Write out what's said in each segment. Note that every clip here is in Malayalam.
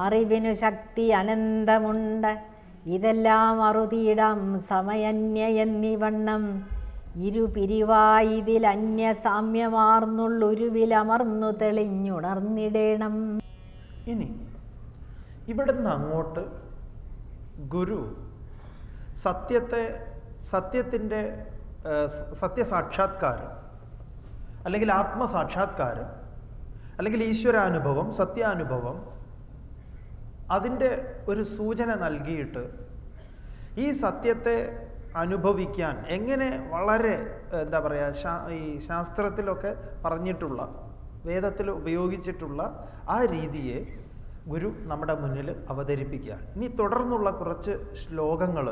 അറിവിനു ശക്തി അനന്തമുണ്ട്. ഇതെല്ലാം അറുതിയിടാം സമയന്യയെന്നിവണ്ണം. ഇരുപിരിവായിതിൽ അന്യസാമ്യമാർന്നുള്ളൊരുവിലമർന്നു തെളിഞ്ഞുണർന്നിടേണം. ഇനി ഇവിടുന്ന് അങ്ങോട്ട് ഗുരു സത്യത്തിൻ്റെ സത്യസാക്ഷാത്കാരം അല്ലെങ്കിൽ ആത്മസാക്ഷാത്കാരം അല്ലെങ്കിൽ ഈശ്വരാനുഭവം, സത്യാനുഭവം, അതിൻ്റെ ഒരു സൂചന നൽകിയിട്ട് ഈ സത്യത്തെ അനുഭവിക്കാൻ എങ്ങനെ വളരെ എന്താ പറയുക, ഈ ശാസ്ത്രത്തിലൊക്കെ പറഞ്ഞിട്ടുള്ള, വേദത്തിൽ ഉപയോഗിച്ചിട്ടുള്ള ആ രീതിയെ ഗുരു നമ്മുടെ മുന്നിൽ അവതരിപ്പിക്കുക. ഇനി തുടർന്നുള്ള കുറച്ച് ശ്ലോകങ്ങൾ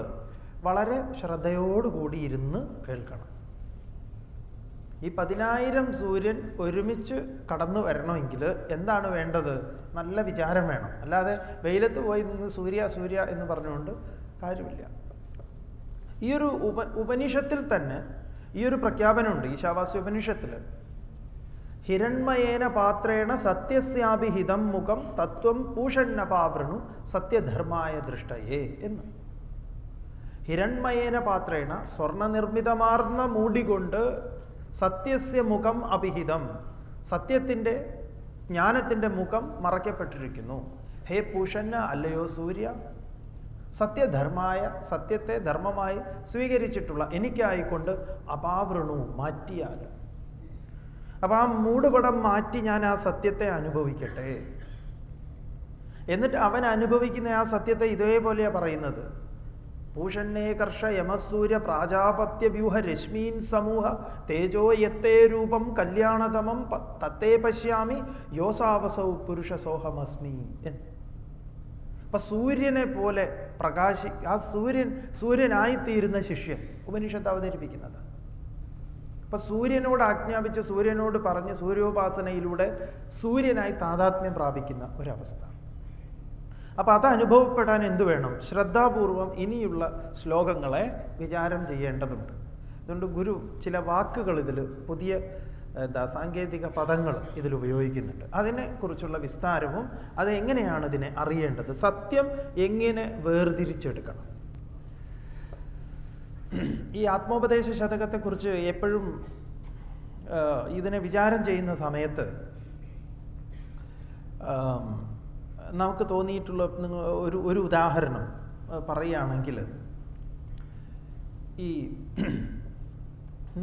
വളരെ ശ്രദ്ധയോടുകൂടി ഇരുന്ന് കേൾക്കണം. ഈ 10,000 സൂര്യൻ ഒരുമിച്ച് കടന്നു വരണമെങ്കിൽ എന്താണ് വേണ്ടത്? നല്ല വിചാരം വേണം. അല്ലാതെ വെയിലത്ത് പോയി നിന്ന് സൂര്യ സൂര്യ എന്ന് പറഞ്ഞുകൊണ്ട് കാര്യമില്ല. ഈ ഒരു ഉപനിഷത്തിൽ തന്നെ ഈ ഒരു പ്രഖ്യാപനമുണ്ട്. ഈശാവാസ്യ ഉപനിഷത്തിൽ ഹിരൺമയേന പാത്രേണ സത്യസ്യാഭിഹിതം മുഖം തത്വം പൂഷണ്ണപാവൃണു സത്യധർമായ ദൃഷ്ടയേ എന്ന്. ഹിരൺമയേന പാത്രേണ, സ്വർണ്ണനിർമ്മിതമാർന്ന മൂടികൊണ്ട്, സത്യസ്യ മുഖം അഭിഹിതം, സത്യത്തിൻ്റെ ജ്ഞാനത്തിൻ്റെ മുഖം മറയ്ക്കപ്പെട്ടിരിക്കുന്നു. ഹേ പൂഷന്ന, അല്ലയോ സൂര്യ, സത്യധർമായ, സത്യത്തെ ധർമ്മമായി സ്വീകരിച്ചിട്ടുള്ള എനിക്കായിക്കൊണ്ട് അപാവൃണു, മാറ്റിയാൽ. അപ്പം ആ മൂടുപടം മാറ്റി ഞാൻ ആ സത്യത്തെ അനുഭവിക്കട്ടെ. എന്നിട്ട് അവൻ അനുഭവിക്കുന്ന ആ സത്യത്തെ ഇതേപോലെയാണ് പറയുന്നത്. പൂഷണ്ണേ കർഷ യമസൂര്യ പ്രാജാപത്യ വ്യൂഹ രശ്മീൻ സമൂഹ തേജോ യത്തേ രൂപം കല്യാണതമം തത്തേ പശ്യാമി യോസാവസൗ പുരുഷ സോഹമസ്മി എന്ന്. അപ്പൊ സൂര്യനെ പോലെ ആ സൂര്യനായിത്തീരുന്ന ശിഷ്യൻ ഉപനിഷത്ത് അവതരിപ്പിക്കുന്നത്. അപ്പൊ സൂര്യനോട് ആജ്ഞാപിച്ച്, സൂര്യനോട് പറഞ്ഞ്, സൂര്യോപാസനയിലൂടെ സൂര്യനായി താതാത്മ്യം പ്രാപിക്കുന്ന ഒരവസ്ഥ. അപ്പം അത് അനുഭവപ്പെടാൻ എന്തു വേണം? ശ്രദ്ധാപൂർവം ഇനിയുള്ള ശ്ലോകങ്ങളെ വിചാരം ചെയ്യേണ്ടതുണ്ട്. അതുകൊണ്ട് ഗുരു ചില വാക്കുകൾ ഇതിൽ, പുതിയ സാങ്കേതിക പദങ്ങൾ ഇതിൽ ഉപയോഗിക്കുന്നുണ്ട്. അതിനെക്കുറിച്ചുള്ള വിസ്താരവും അതെങ്ങനെയാണ് ഇതിനെ അറിയേണ്ടത്, സത്യം എങ്ങനെ വേർതിരിച്ചെടുക്കണം. ഈ ആത്മോപദേശ ശതകത്തെക്കുറിച്ച് എപ്പോഴും ഇതിനെ വിചാരം ചെയ്യുന്ന സമയത്ത് നമുക്ക് തോന്നിയിട്ടുള്ള ഒരു ഉദാഹരണം പറയുകയാണെങ്കിൽ, ഈ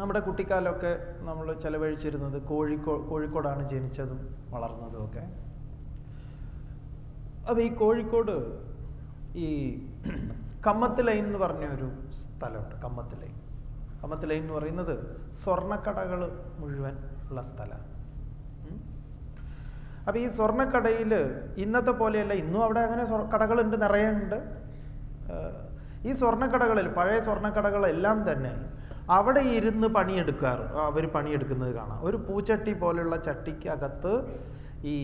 നമ്മുടെ കുട്ടിക്കാലമൊക്കെ നമ്മൾ ചെലവഴിച്ചിരുന്നത് കോഴിക്കോടാണ് ജനിച്ചതും വളർന്നതും ഒക്കെ. അപ്പോൾ ഈ കോഴിക്കോട് ഈ കമ്മത്ത് ലൈൻ എന്ന് പറഞ്ഞ ഒരു സ്ഥലമുണ്ട്. കമ്മത്ത് ലൈൻ എന്ന് പറയുന്നത് സ്വർണ്ണക്കടകൾ മുഴുവൻ ഉള്ള സ്ഥലമാണ്. അപ്പം ഈ സ്വർണ്ണക്കടയിൽ ഇന്നത്തെ പോലെയല്ല, ഇന്നും അവിടെ അങ്ങനെ കടകളുണ്ട്, നിറയെ ഉണ്ട്. ഈ സ്വർണ്ണക്കടകളിൽ, പഴയ സ്വർണ്ണക്കടകളെല്ലാം തന്നെ അവിടെ ഇരുന്ന് അവർ പണിയെടുക്കുന്നത് കാണാം. ഒരു പൂച്ചട്ടി പോലുള്ള ചട്ടിക്കകത്ത് ഈ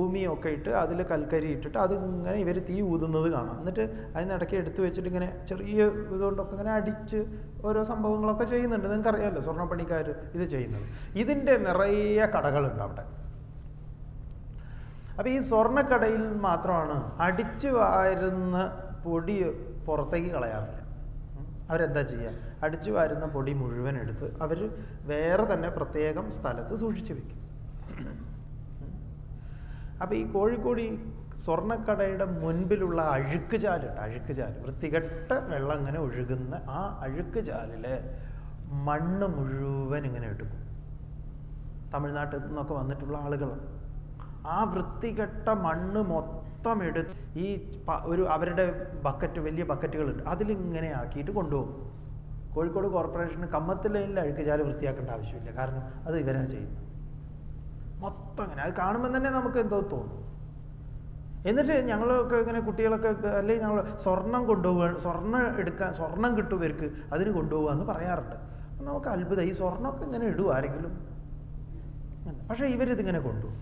ഊമിയൊക്കെ ഇട്ട് അതിൽ കൽക്കരി ഇട്ടിട്ട് അതിങ്ങനെ ഇവർ തീ ഊതുന്നത് കാണാം. എന്നിട്ട് അതിനിടയ്ക്ക് എടുത്തു വെച്ചിട്ട് ഇങ്ങനെ ചെറിയ ഇതുകൊണ്ടൊക്കെ ഇങ്ങനെ അടിച്ച് ഓരോ സംഭവങ്ങളൊക്കെ ചെയ്യുന്നുണ്ട്. നിങ്ങൾക്കറിയാമല്ലോ സ്വർണ്ണപ്പണിക്കാർ ഇത് ചെയ്യുന്നത്. ഇതിൻ്റെ നിറയെ കടകളുണ്ട് അവിടെ. അപ്പം ഈ സ്വർണ്ണക്കടയിൽ മാത്രമാണ് അടിച്ചു വാരുന്ന പൊടി പുറത്തേക്ക് കളയാറില്ല. അവരെന്താ ചെയ്യുക? അടിച്ചു വാരുന്ന പൊടി മുഴുവൻ എടുത്ത് അവർ വേറെ തന്നെ പ്രത്യേകം സ്ഥലത്ത് സൂക്ഷിച്ചു വെക്കും. അപ്പം ഈ കോഴിക്കോട് ഈ സ്വർണ്ണക്കടയുടെ മുൻപിലുള്ള അഴുക്ക് ചാല്, വൃത്തികെട്ട വെള്ളം ഇങ്ങനെ ഒഴുകുന്ന ആ അഴുക്ക് ചാലിലെ മണ്ണ് മുഴുവൻ ഇങ്ങനെ എടുക്കും. തമിഴ്നാട്ടിൽ നിന്നൊക്കെ വന്നിട്ടുള്ള ആളുകൾ ആ വൃത്തികെട്ട മണ്ണ് മൊത്തം എടുത്ത് ഈ അവരുടെ വലിയ ബക്കറ്റുകളുണ്ട്, അതിലിങ്ങനെ ആക്കിയിട്ട് കൊണ്ടുപോകും. കോഴിക്കോട് കോർപ്പറേഷന് കമ്മത്ത് ലൈനിൽ അഴുക്ക് ചാല് വൃത്തിയാക്കേണ്ട ആവശ്യമില്ല. കാരണം അത് ഇവരാണ് ചെയ്യുന്നത്. മൊത്തം അങ്ങനെ അത് കാണുമ്പോൾ തന്നെ നമുക്ക് എന്തോ തോന്നും. എന്നിട്ട് ഞങ്ങളൊക്കെ ഇങ്ങനെ കുട്ടികളൊക്കെ, അല്ലെങ്കിൽ ഞങ്ങൾ സ്വർണം കൊണ്ടുപോവുക, സ്വർണം കിട്ടും ഇവർക്ക്, അതിന് കൊണ്ടുപോകുക എന്ന് പറയാറുണ്ട്. നമുക്ക് അത്ഭുതം, ഈ സ്വർണ്ണമൊക്കെ ഇങ്ങനെ ഇടും ആരെങ്കിലും? പക്ഷേ ഇവരിതിങ്ങനെ കൊണ്ടുപോകും.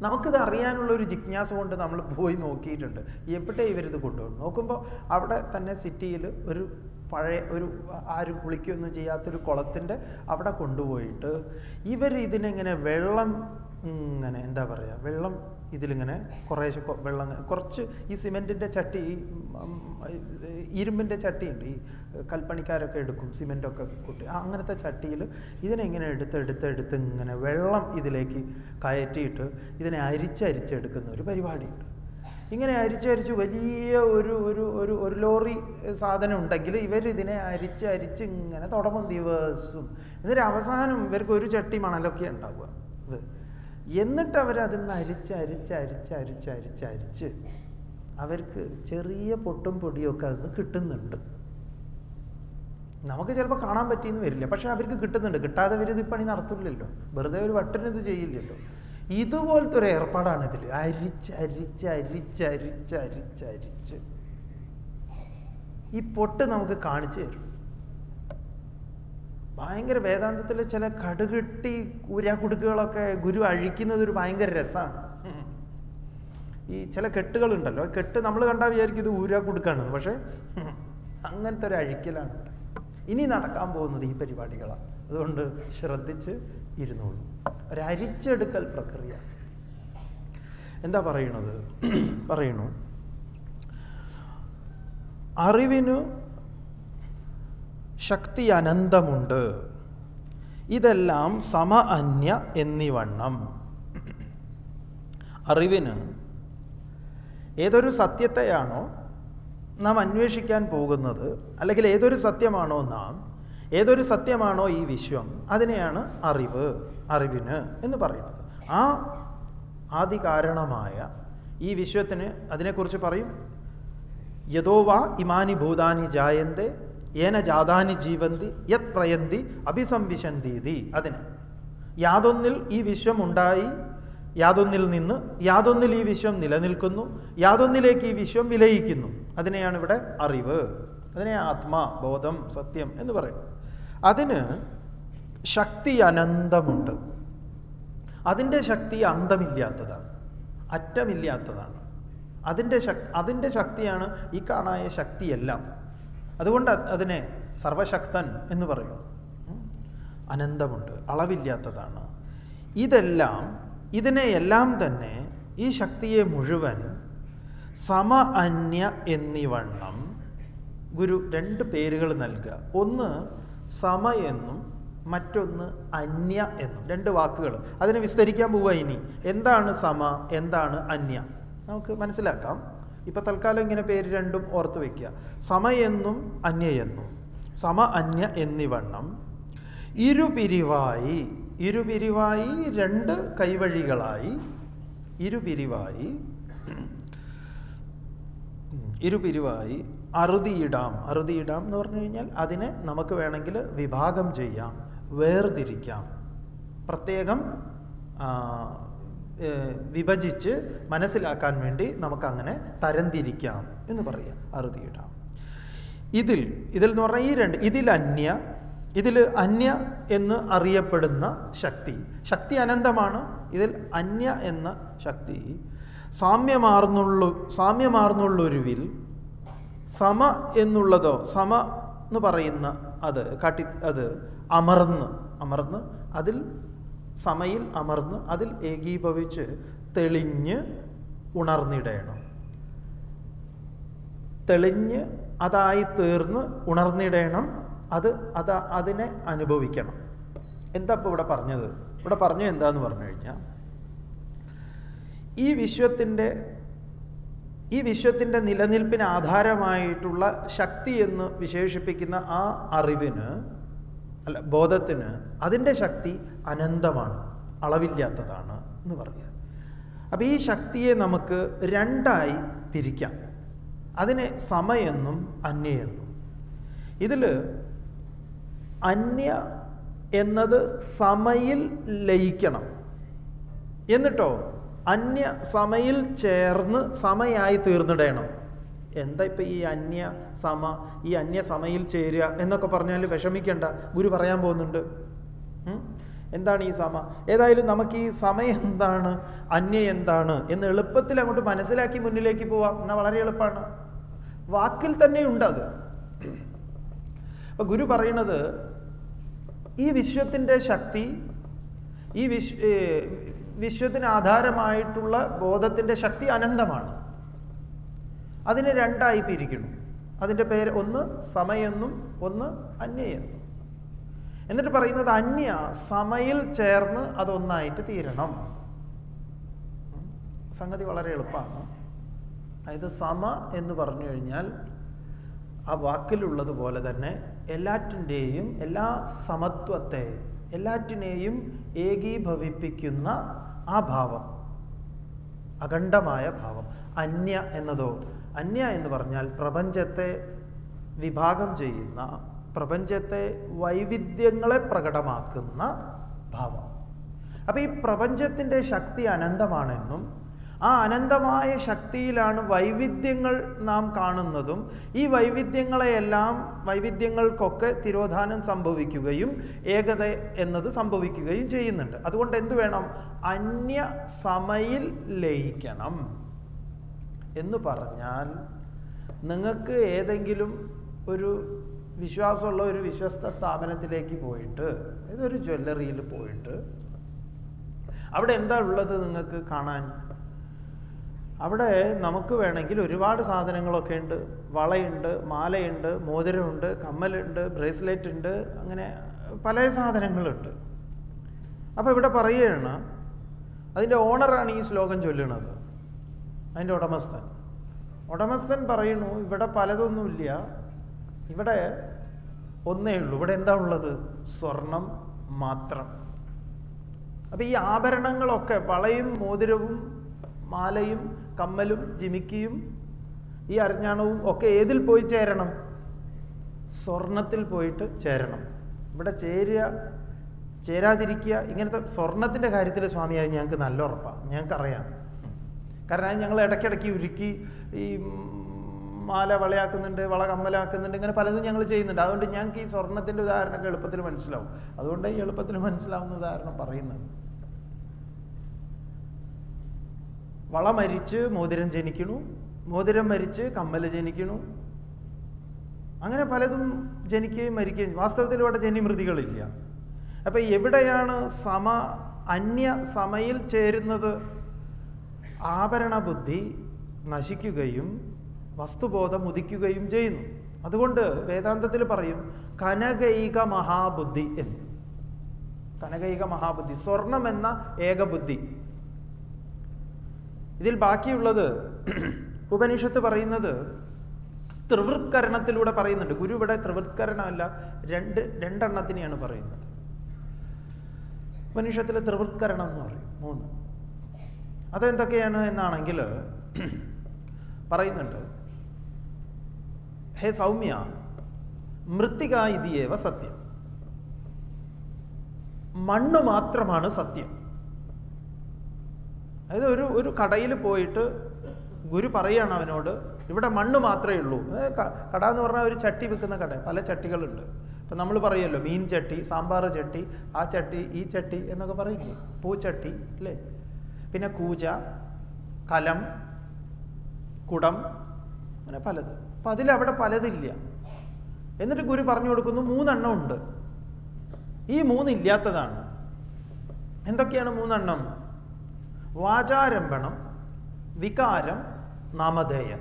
നമുക്കിത് അറിയാനുള്ള ഒരു ജിജ്ഞാസ കൊണ്ട് നമ്മൾ പോയി നോക്കിയിട്ടുണ്ട്, എവിടെ ഇവരിത് കൊണ്ടുപോകും. നോക്കുമ്പോൾ അവിടെ തന്നെ സിറ്റിയിൽ ഒരു പഴയ ആരും കുളിക്കുകയൊന്നും ചെയ്യാത്തൊരു കുളത്തിൻ്റെ അവിടെ കൊണ്ടുപോയിട്ട് ഇതിനെങ്ങനെ വെള്ളം ഇങ്ങനെ എന്താ പറയുക, വെള്ളം ഇതിലിങ്ങനെ കുറേശ്ശെ വെള്ളം കുറച്ച് ഈ സിമെൻറ്റിൻ്റെ ചട്ടി, ഇരുമ്പിൻ്റെ ചട്ടിയുണ്ട്, ഈ കൽപ്പണിക്കാരൊക്കെ എടുക്കും സിമെൻറ്റൊക്കെ കൂട്ടി, അങ്ങനത്തെ ചട്ടിയിൽ ഇതിനെ ഇങ്ങനെ എടുത്ത് ഇങ്ങനെ വെള്ളം ഇതിലേക്ക് കയറ്റിയിട്ട് ഇതിനെ അരിച്ചരിച്ചെടുക്കുന്ന ഒരു പരിപാടിയുണ്ട്. ഇങ്ങനെ അരിച്ചരിച്ച് വലിയ ഒരു ലോറി സാധനം ഉണ്ടെങ്കിൽ ഇവരിതിനെ അരിച്ച് ഇങ്ങനെ തുടങ്ങും ദിവസവും. എന്നിട്ട് അവസാനം ഇവർക്ക് ഒരു ചട്ടി മണലൊക്കെ ഉണ്ടാവുക ഇത്. എന്നിട്ട് അവരതിൽ നിന്ന് അരിച്ച് അവർക്ക് ചെറിയ പൊട്ടും പൊടിയൊക്കെ അതിൽ നിന്ന് കിട്ടുന്നുണ്ട്. നമുക്ക് ചിലപ്പോൾ കാണാൻ പറ്റിയെന്ന് വരില്ല, പക്ഷെ അവർക്ക് കിട്ടുന്നുണ്ട്. കിട്ടാതെ ഇവരിത് പണി നടത്തില്ലല്ലോ, വെറുതെ ഒരു വട്ടിന് ഇത് ചെയ്യില്ലല്ലോ. ഇതുപോലത്തെ ഒരു ഏർപ്പാടാണ് ഇതിൽ. അരിച്ച് ഈ പൊട്ട് നമുക്ക് കാണിച്ചു തരും. ഭയങ്കര വേദാന്തത്തിലെ ചില കടുകെട്ടി ഊരാക്കുടുക്കുകളൊക്കെ ഗുരു അഴിക്കുന്നത് ഒരു ഭയങ്കര രസമാണ്. ഈ ചില കെട്ടുകളുണ്ടല്ലോ, കെട്ട് നമ്മൾ കണ്ടാൽ വിചാരിക്കും ഇത് ഊരാക്കുടുക്കാണ്, പക്ഷെ അങ്ങനത്തെ ഒരു അഴിക്കലാണ്. ഇനി നടക്കാൻ പോകുന്നത് ഈ പരിപാടികളാണ്. അതുകൊണ്ട് ശ്രദ്ധിച്ച് ഇരുന്നോളൂ. ഒരരിച്ചെടുക്കൽ പ്രക്രിയ. എന്താ പറയണത്? പറയണു, അറിവിനു ശക്തി അനന്തമുണ്ട്, ഇതെല്ലാം സമ അന്യ എന്നിവണ്ണം. അറിവിന് ഏതൊരു സത്യത്തെയാണോ നാം അന്വേഷിക്കാൻ പോകുന്നത്, അല്ലെങ്കിൽ ഏതൊരു സത്യമാണോ ഏതൊരു സത്യമാണോ ഈ വിശ്വം, അതിനെയാണ് അറിവിന് എന്ന് പറയുന്നത്. ആ ആദികാരണമായ ഈ വിശ്വത്തിന് അതിനെക്കുറിച്ച് പറയും, യതോ വാ ഇമാനി ഭൂതാനി ജായന്തെ ഏന ജാതാനി ജീവന്തി യത് പ്രയന്തി അഭിസംവിശന്തി. അതിന് യാതൊന്നിൽ ഈ വിശ്വം ഉണ്ടായി, യാതൊന്നിൽ നിന്ന് യാതൊന്നിൽ ഈ വിശ്വം നിലനിൽക്കുന്നു, യാതൊന്നിലേക്ക് ഈ വിശ്വം വിലയിക്കുന്നു. അതിനെയാണ് ഇവിടെ അറിവ്, അതിനെ ആത്മാ, ബോധം, സത്യം എന്ന് പറയും. അതിന് ശക്തി അനന്തമുണ്ട്. അതിൻ്റെ ശക്തി അന്തമില്ലാത്തതാണ്, അറ്റമില്ലാത്തതാണ്. അതിൻ്റെ ശക്തിയാണ് ഈ കാണായ ശക്തിയെല്ലാം. അതുകൊണ്ട് അതിനെ സർവശക്തൻ എന്ന് പറയും. അനന്തമുണ്ട്, അളവില്ലാത്തതാണ്. ഇതിനെയെല്ലാം തന്നെ, ഈ ശക്തിയെ മുഴുവൻ സമ അന്യ എന്നിവണ്ണം ഗുരു രണ്ട് പേരുകൾ നൽകുക. ഒന്ന് സമ എന്നും മറ്റൊന്ന് അന്യ എന്നും, രണ്ട് വാക്കുകൾ. അതിനെ വിസ്തരിക്കാൻ പോവുക. ഇനി എന്താണ് സമ, എന്താണ് അന്യ, നമുക്ക് മനസ്സിലാക്കാം. ഇപ്പം തൽക്കാലം ഇങ്ങനെ പേര് രണ്ടും ഓർത്ത് വയ്ക്കുക. സമ എന്നും അന്യ എന്നും, സമ അന്യ എന്നിവണ്ണം ഇരുപിരിവായി രണ്ട് കൈവഴികളായി, ഇരുപിരിവായി അറുതിയിടാം എന്ന് പറഞ്ഞു കഴിഞ്ഞാൽ അതിനെ നമുക്ക് വേണമെങ്കിൽ വിഭാഗം ചെയ്യാം, വേർതിരിക്കാം, പ്രത്യേകം വിഭജിച്ച് മനസ്സിലാക്കാൻ വേണ്ടി നമുക്കങ്ങനെ തരംതിരിക്കാം എന്ന് പറയാം. അറുതിയിടാം. ഇതിൽ എന്ന് പറഞ്ഞാൽ ഈ രണ്ട്, ഇതിൽ അന്യ എന്ന് അറിയപ്പെടുന്ന ശക്തി അനന്തമാണ്. ഇതിൽ അന്യ എന്ന ശക്തി സാമ്യമാർന്നുള്ളൊരുവിൽ സമ എന്നുള്ളതോ, സമ എന്ന് പറയുന്ന അത് അമർന്ന് അതിൽ സമയിൽ അമർന്ന് അതിൽ ഏകീഭവിച്ച് തെളിഞ്ഞ് ഉണർന്നിടണം. തെളിഞ്ഞ് അതായി തീർന്ന് ഉണർന്നിടണം. അതിനെ അനുഭവിക്കണം. എന്താ ഇപ്പോൾ ഇവിടെ പറഞ്ഞത്? ഇവിടെ പറഞ്ഞത് എന്താന്ന് പറഞ്ഞു കഴിഞ്ഞാൽ, ഈ വിശ്വത്തിൻ്റെ നിലനിൽപ്പിന് ആധാരമായിട്ടുള്ള ശക്തി എന്ന് വിശേഷിപ്പിക്കുന്ന ആ അറിവിന്, ബോധത്തിന്, അതിൻ്റെ ശക്തി അനന്തമാണ്, അളവില്ലാത്തതാണ് എന്ന് പറയുക. അപ്പോൾ ഈ ശക്തിയെ നമുക്ക് രണ്ടായി പിരിക്കാം. അതിനെ സമയെന്നും അന്യയെന്നും. ഇതിൽ അന്യ എന്നത് സമയിൽ ലയിക്കണം. എന്നിട്ടോ അന്യ സമയിൽ ചേർന്ന് സമയായി തീർന്നിടണം. എന്താ ഇപ്പം ഈ അന്യ സമയിൽ ചേരുക എന്നൊക്കെ പറഞ്ഞാൽ വിഷമിക്കേണ്ട, ഗുരു പറയാൻ പോകുന്നുണ്ട്. എന്താണ് ഈ സമ? ഏതായാലും നമുക്ക് ഈ സമയം എന്താണ്, അന്യ എന്താണ് എന്ന് എളുപ്പത്തിൽ അങ്ങോട്ട് മനസ്സിലാക്കി മുന്നിലേക്ക് പോവാം. എന്നാൽ വളരെ എളുപ്പമാണ്, വാക്കിൽ തന്നെ ഉണ്ടത്. അപ്പൊ ഗുരു പറയുന്നത്, ഈ വിശ്വത്തിൻ്റെ ശക്തി, വിശ്വത്തിന് ആധാരമായിട്ടുള്ള ബോധത്തിൻ്റെ ശക്തി അനന്തമാണ്. അതിനെ രണ്ടായി പിരിക്കണം. അതിൻ്റെ പേര് ഒന്ന് സമയെന്നും ഒന്ന് അന്യയെന്നും. എന്നിട്ട് പറയുന്നത് അന്യ സമയിൽ ചേർന്ന് അതൊന്നായിട്ട് തീരണം. സംഗതി വളരെ എളുപ്പമാണ്. അതായത് സമ എന്ന് പറഞ്ഞു കഴിഞ്ഞാൽ ആ വാക്കിലുള്ളതുപോലെ തന്നെ എല്ലാറ്റിൻ്റെയും എല്ലാ സമത്വത്തെ, എല്ലാറ്റിനെയും ഏകീഭവിപ്പിക്കുന്ന ആ ഭാവം, അഖണ്ഡമായ ഭാവം. അന്യ എന്നതോ, അന്യ എന്ന് പറഞ്ഞാൽ പ്രപഞ്ചത്തെ വിഭാഗം ചെയ്യുന്ന, പ്രപഞ്ചത്തെ വൈവിധ്യങ്ങളെ പ്രകടമാക്കുന്ന ഭാവം. അപ്പം ഈ പ്രപഞ്ചത്തിൻ്റെ ശക്തി അനന്തമാണെന്നും ആ അനന്തമായ ശക്തിയിലാണ് വൈവിധ്യങ്ങൾ നാം കാണുന്നതും ഈ വൈവിധ്യങ്ങൾക്കൊക്കെ തിരോധാനം സംഭവിക്കുകയും ഏകത എന്നത് സംഭവിക്കുകയും ചെയ്യുന്നുണ്ട്. അതുകൊണ്ട് എന്ത് വേണം? അന്യ സമയിൽ ലയിക്കണം എന്ന് പറഞ്ഞാൽ നിങ്ങൾക്ക് ഏതെങ്കിലും ഒരു വിശ്വാസമുള്ള ഒരു വിശ്വസ്ത സ്ഥാപനത്തിലേക്ക് പോയിട്ട്, ഇതൊരു ജ്വല്ലറിയിൽ പോയിട്ട് അവിടെ എന്താ ഉള്ളത് നിങ്ങൾക്ക് കാണാൻ? അവിടെ നമുക്ക് വേണമെങ്കിൽ ഒരുപാട് സാധനങ്ങളൊക്കെ ഉണ്ട്. വളയുണ്ട്, മാലയുണ്ട്, മോതിരമുണ്ട്, കമ്മലുണ്ട്, ബ്രേസ്ലെറ്റ് ഉണ്ട്, അങ്ങനെ പല സാധനങ്ങളുണ്ട്. അപ്പോൾ ഇവിടെ പറയുകയാണ്, അതിൻ്റെ ഓണറാണ് ഈ ശ്ലോകം ചൊല്ലണത്, അതിൻ്റെ ഉടമസ്ഥൻ പറയുന്നു, ഇവിടെ പലതൊന്നുമില്ല, ഇവിടെ ഒന്നേ ഉള്ളൂ. ഇവിടെ എന്താ ഉള്ളത്? സ്വർണം മാത്രം. അപ്പം ഈ ആഭരണങ്ങളൊക്കെ, വളയും മോതിരവും മാലയും കമ്മലും ജിമിക്കിയും ഈ അരഞ്ഞാണവും ഒക്കെ ഏതിൽ പോയി ചേരണം? സ്വർണത്തിൽ പോയിട്ട് ചേരണം. ഇവിടെ ചേരാതിരിക്കുക, ഇങ്ങനത്തെ സ്വർണത്തിൻ്റെ കാര്യത്തിൽ സ്വാമിയായി ഞങ്ങൾക്ക് നല്ല ഉറപ്പാണ്, ഞങ്ങൾക്കറിയാം. കാരണം അത് ഞങ്ങൾ ഇടയ്ക്കിടയ്ക്ക് ഉരുക്കി ഈ മാല വളയാക്കുന്നുണ്ട്, വള കമ്മലാക്കുന്നുണ്ട്, ഇങ്ങനെ പലതും ഞങ്ങൾ ചെയ്യുന്നുണ്ട്. അതുകൊണ്ട് ഞങ്ങൾക്ക് ഈ സ്വർണത്തിൻ്റെ ഉദാഹരണമൊക്കെ എളുപ്പത്തിൽ മനസ്സിലാവും. അതുകൊണ്ട് ഈ എളുപ്പത്തിൽ മനസ്സിലാവുന്ന ഉദാഹരണം പറയുന്നത്. വള മരിച്ച് മോതിരം ജനിക്കണു, മോതിരം മരിച്ച് കമ്മൽ ജനിക്കണു, അങ്ങനെ പലതും ജനിക്കുകയും മരിക്കുകയും. വാസ്തവത്തിൽ ഇവിടെ ജനിമൃതികളില്ല. അപ്പം എവിടെയാണ് അന്യ സമയിൽ ചേരുന്നത്? ആഭരണ ബുദ്ധി നശിക്കുകയും വസ്തുബോധം ഉദിക്കുകയും ചെയ്യുന്നു. അതുകൊണ്ട് വേദാന്തത്തിൽ പറയും കനകൈക മഹാബുദ്ധി എന്ന്. കനകൈക മഹാബുദ്ധി, സ്വർണം എന്ന ഏകബുദ്ധി. ഇതിൽ ബാക്കിയുള്ളത് ഉപനിഷത്ത് പറയുന്നത് ത്രിവൃത്കരണത്തിലൂടെ പറയുന്നുണ്ട്. ഗുരു ഇവിടെ ത്രിവൃത്കരണമല്ല, രണ്ടെണ്ണത്തിനെയാണ് പറയുന്നത്. ഉപനിഷത്തിൽ ത്രിവൃത്കരണം എന്ന് പറയും, 3. അതെന്തൊക്കെയാണ് എന്നാണെങ്കിൽ പറയുന്നുണ്ട്, ഹേ സൗമ്യ, മൃത്തിക ഇതിയേവ സത്യം. മണ്ണ് മാത്രമാണ് സത്യം. അതായത് ഒരു കടയിൽ പോയിട്ട് ഗുരു പറയുകയാണ് അവനോട്, ഇവിടെ മണ്ണ് മാത്രമേ ഉള്ളൂ. കട എന്ന് പറഞ്ഞാൽ ഒരു ചട്ടി വിൽക്കുന്ന കട, പല ചട്ടികളുണ്ട്. ഇപ്പം നമ്മൾ പറയുമല്ലോ, മീൻ ചട്ടി, സാമ്പാർ ചട്ടി, ആ ചട്ടി, ഈ ചട്ടി എന്നൊക്കെ പറയില്ലേ, പൂച്ചട്ടി അല്ലേ, പിന്നെ കൂജ, കലം, കുടം, അങ്ങനെ പലത്. അപ്പം അതിലവിടെ പലതില്ല. എന്നിട്ട് ഗുരു പറഞ്ഞു കൊടുക്കുന്നു 3 എണ്ണം ഉണ്ട്. ഈ 3 ഇല്ലാത്തതാണ്. എന്തൊക്കെയാണ് 3 എണ്ണം? വാചാരംഭണം, വികാരം, നാമധേയം.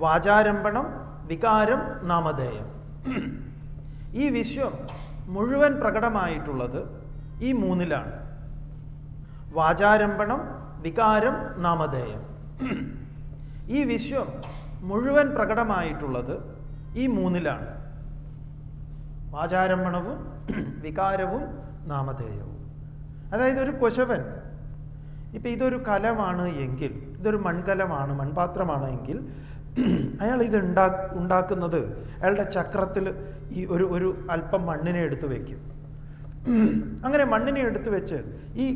വാചാരംഭണം, വികാരം, നാമധേയം. ഈ വിശ്വം മുഴുവൻ പ്രകടമായിട്ടുള്ളത് ഈ 3-ലാണ്. വാചാരംഭണം, വികാരം, നാമധേയം. ഈ വിശ്വം മുഴുവൻ പ്രകടമായിട്ടുള്ളത് ഈ 3-ലാണ്. വാചാരംഭണവും വികാരവും നാമധേയവും. അതായത് ഒരു കൊശവൻ, ഇപ്പം ഇതൊരു കലമാണ് എങ്കിൽ, ഇതൊരു മൺകലമാണ്, മൺപാത്രമാണ് എങ്കിൽ, അയാൾ ഇത് ഉണ്ടാക്കുന്നത് അയാളുടെ ചക്രത്തിൽ ഈ ഒരു അല്പം മണ്ണിനെ എടുത്ത് വയ്ക്കും. അങ്ങനെ മണ്ണിനെ എടുത്ത് വെച്ച് ഈ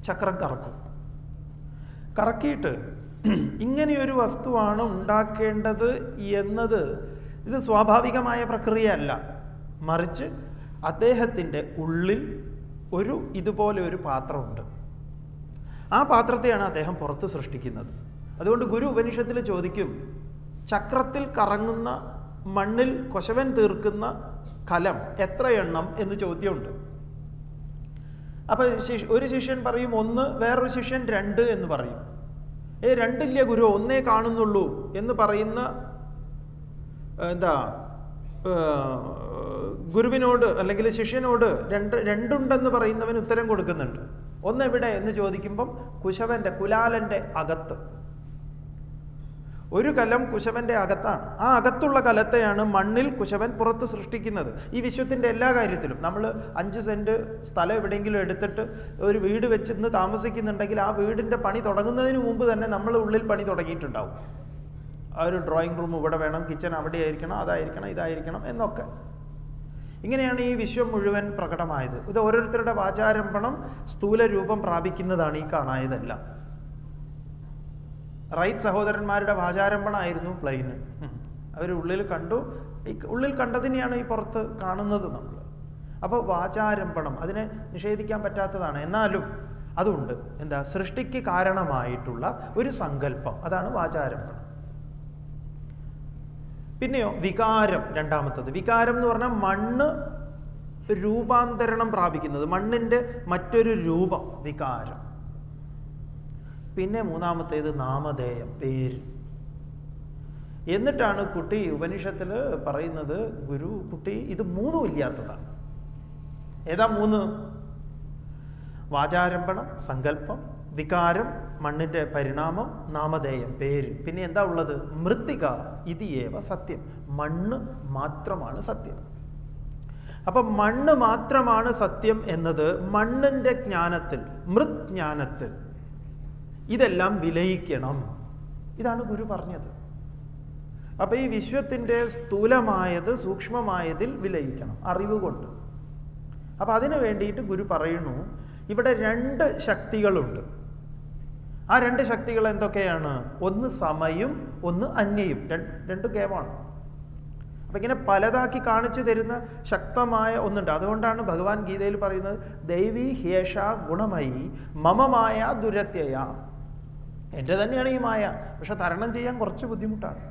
ചക്രം കറക്കും. കറക്കിയിട്ട് ഇങ്ങനെയൊരു വസ്തുവാണ് ഉണ്ടാക്കേണ്ടത് എന്നത് ഇത് സ്വാഭാവികമായ പ്രക്രിയയല്ല. മറിച്ച് അദ്ദേഹത്തിൻ്റെ ഉള്ളിൽ ഇതുപോലെ ഒരു പാത്രമുണ്ട്. ആ പാത്രത്തെയാണ് അദ്ദേഹം പുറത്ത് സൃഷ്ടിക്കുന്നത്. അതുകൊണ്ട് ഗുരു ഉപനിഷത്തിൽ ചോദിക്കും, ചക്രത്തിൽ കറങ്ങുന്ന മണ്ണിൽ കൊശവൻ തീർക്കുന്ന കലം എത്ര എണ്ണം എന്ന് ചോദ്യമുണ്ട്. അപ്പൊ ഒരു ശിഷ്യൻ പറയും 1, വേറൊരു ശിഷ്യൻ 2 എന്ന് പറയും. 2 ഗുരു, 1 കാണുന്നുള്ളൂ എന്ന് പറയുന്ന ഗുരുവിനോട് അല്ലെങ്കിൽ ശിഷ്യനോട് 2 ഉണ്ടെന്ന് പറയുന്നവൻ ഉത്തരം കൊടുക്കുന്നുണ്ട്. 1 എവിടെ എന്ന് ചോദിക്കുമ്പം കുലാലന്റെ അകത്ത്. ഒരു കലം കുശവന്റെ അകത്താണ്. ആ അകത്തുള്ള കലത്തെയാണ് മണ്ണിൽ കുശവൻ പുറത്ത് സൃഷ്ടിക്കുന്നത്. ഈ വിശ്വത്തിന്റെ എല്ലാ കാര്യത്തിലും നമ്മൾ 5 സെന്റ് സ്ഥലം എവിടെയെങ്കിലും എടുത്തിട്ട് ഒരു വീട് വെച്ചിന്ന് താമസിക്കുന്നുണ്ടെങ്കിൽ ആ വീടിന്റെ പണി തുടങ്ങുന്നതിന് മുമ്പ് തന്നെ നമ്മൾ ഉള്ളിൽ പണി തുടങ്ങിയിട്ടുണ്ടാവും. ആ ഒരു ഡ്രോയിങ് റൂം ഇവിടെ വേണം, കിച്ചൺ അവിടെ ആയിരിക്കണം, അതായിരിക്കണം, ഇതായിരിക്കണം എന്നൊക്കെ. ഇങ്ങനെയാണ് ഈ വിശ്വം മുഴുവൻ പ്രകടമായത്. ഇത് ഓരോരുത്തരുടെ വാചാരംഭണം സ്ഥൂല രൂപം പ്രാപിക്കുന്നതാണ് ഈ കാണായതെല്ലാം. റൈറ്റ് സഹോദരന്മാരുടെ വാചാരംഭണമായിരുന്നു പ്ലെയിന്. അവർ ഉള്ളിൽ കണ്ടു, ഉള്ളിൽ കണ്ടതിനെയാണ് ഈ പുറത്ത് കാണുന്നത് നമ്മൾ. അപ്പോൾ വാചാരംഭണം അതിനെ നിഷേധിക്കാൻ പറ്റാത്തതാണ്. എന്നാലും അതുണ്ട്. സൃഷ്ടിക്ക് കാരണമായിട്ടുള്ള ഒരു സങ്കല്പം, അതാണ് വാചാരംഭണം. പിന്നെയോ വികാരം, രണ്ടാമത്തത്. വികാരം എന്ന് പറഞ്ഞാൽ മണ്ണ് രൂപാന്തരണം പ്രാപിക്കുന്നത്, മണ്ണിൻ്റെ മറ്റൊരു രൂപം, വികാരം. പിന്നെ മൂന്നാമത്തേത് നാമധേയം, പേര്. എന്നിട്ടാണ് കുട്ടി ഉപനിഷത്തിൽ പറയുന്നത്, ഗുരു കുട്ടി ഇത് 3 ഇല്ലാത്തതാണ്. ഏതാ 3? വാചാരംഭണം, സങ്കല്പം, വികാരം, മണ്ണിന്റെ പരിണാമം, നാമധേയം, പേര്. പിന്നെ എന്താ ഉള്ളത്? മൃത്തിക ഇതിയേവ സത്യം. മണ്ണ് മാത്രമാണ് സത്യം. അപ്പൊ മണ്ണ് മാത്രമാണ് സത്യം എന്നത് മണ്ണിന്റെ ജ്ഞാനത്തിൽ, മൃത് ജ്ഞാനത്തിൽ ഇതെല്ലാം വിലയിക്കണം. ഇതാണ് ഗുരു പറഞ്ഞത്. അപ്പൊ ഈ വിശ്വത്തിന്റെ സ്ഥൂലമായത് സൂക്ഷ്മമായതിൽ വിലയിക്കണം അറിവ് കൊണ്ട്. അപ്പൊ അതിനു വേണ്ടിയിട്ട് ഗുരു പറയുന്നു, ഇവിടെ 2 ശക്തികളുണ്ട്. ആ 2 ശക്തികൾ എന്തൊക്കെയാണ്? ഒന്ന് സമയും, ഒന്ന് അന്യയും. 2 കേമാണ്. അപ്പൊ ഇങ്ങനെ പലതാക്കി കാണിച്ചു തരുന്ന ശക്തമായ ഒന്നുണ്ട്. അതുകൊണ്ടാണ് ഭഗവാൻ ഗീതയിൽ പറയുന്നത്, ദൈവീ ഹേഷ ഗുണമയി മമമായ ദുരത്യയ. എൻ്റെ തന്നെയാണ് ഈ മായ, പക്ഷെ തരണം ചെയ്യാൻ കുറച്ച് ബുദ്ധിമുട്ടാണ്.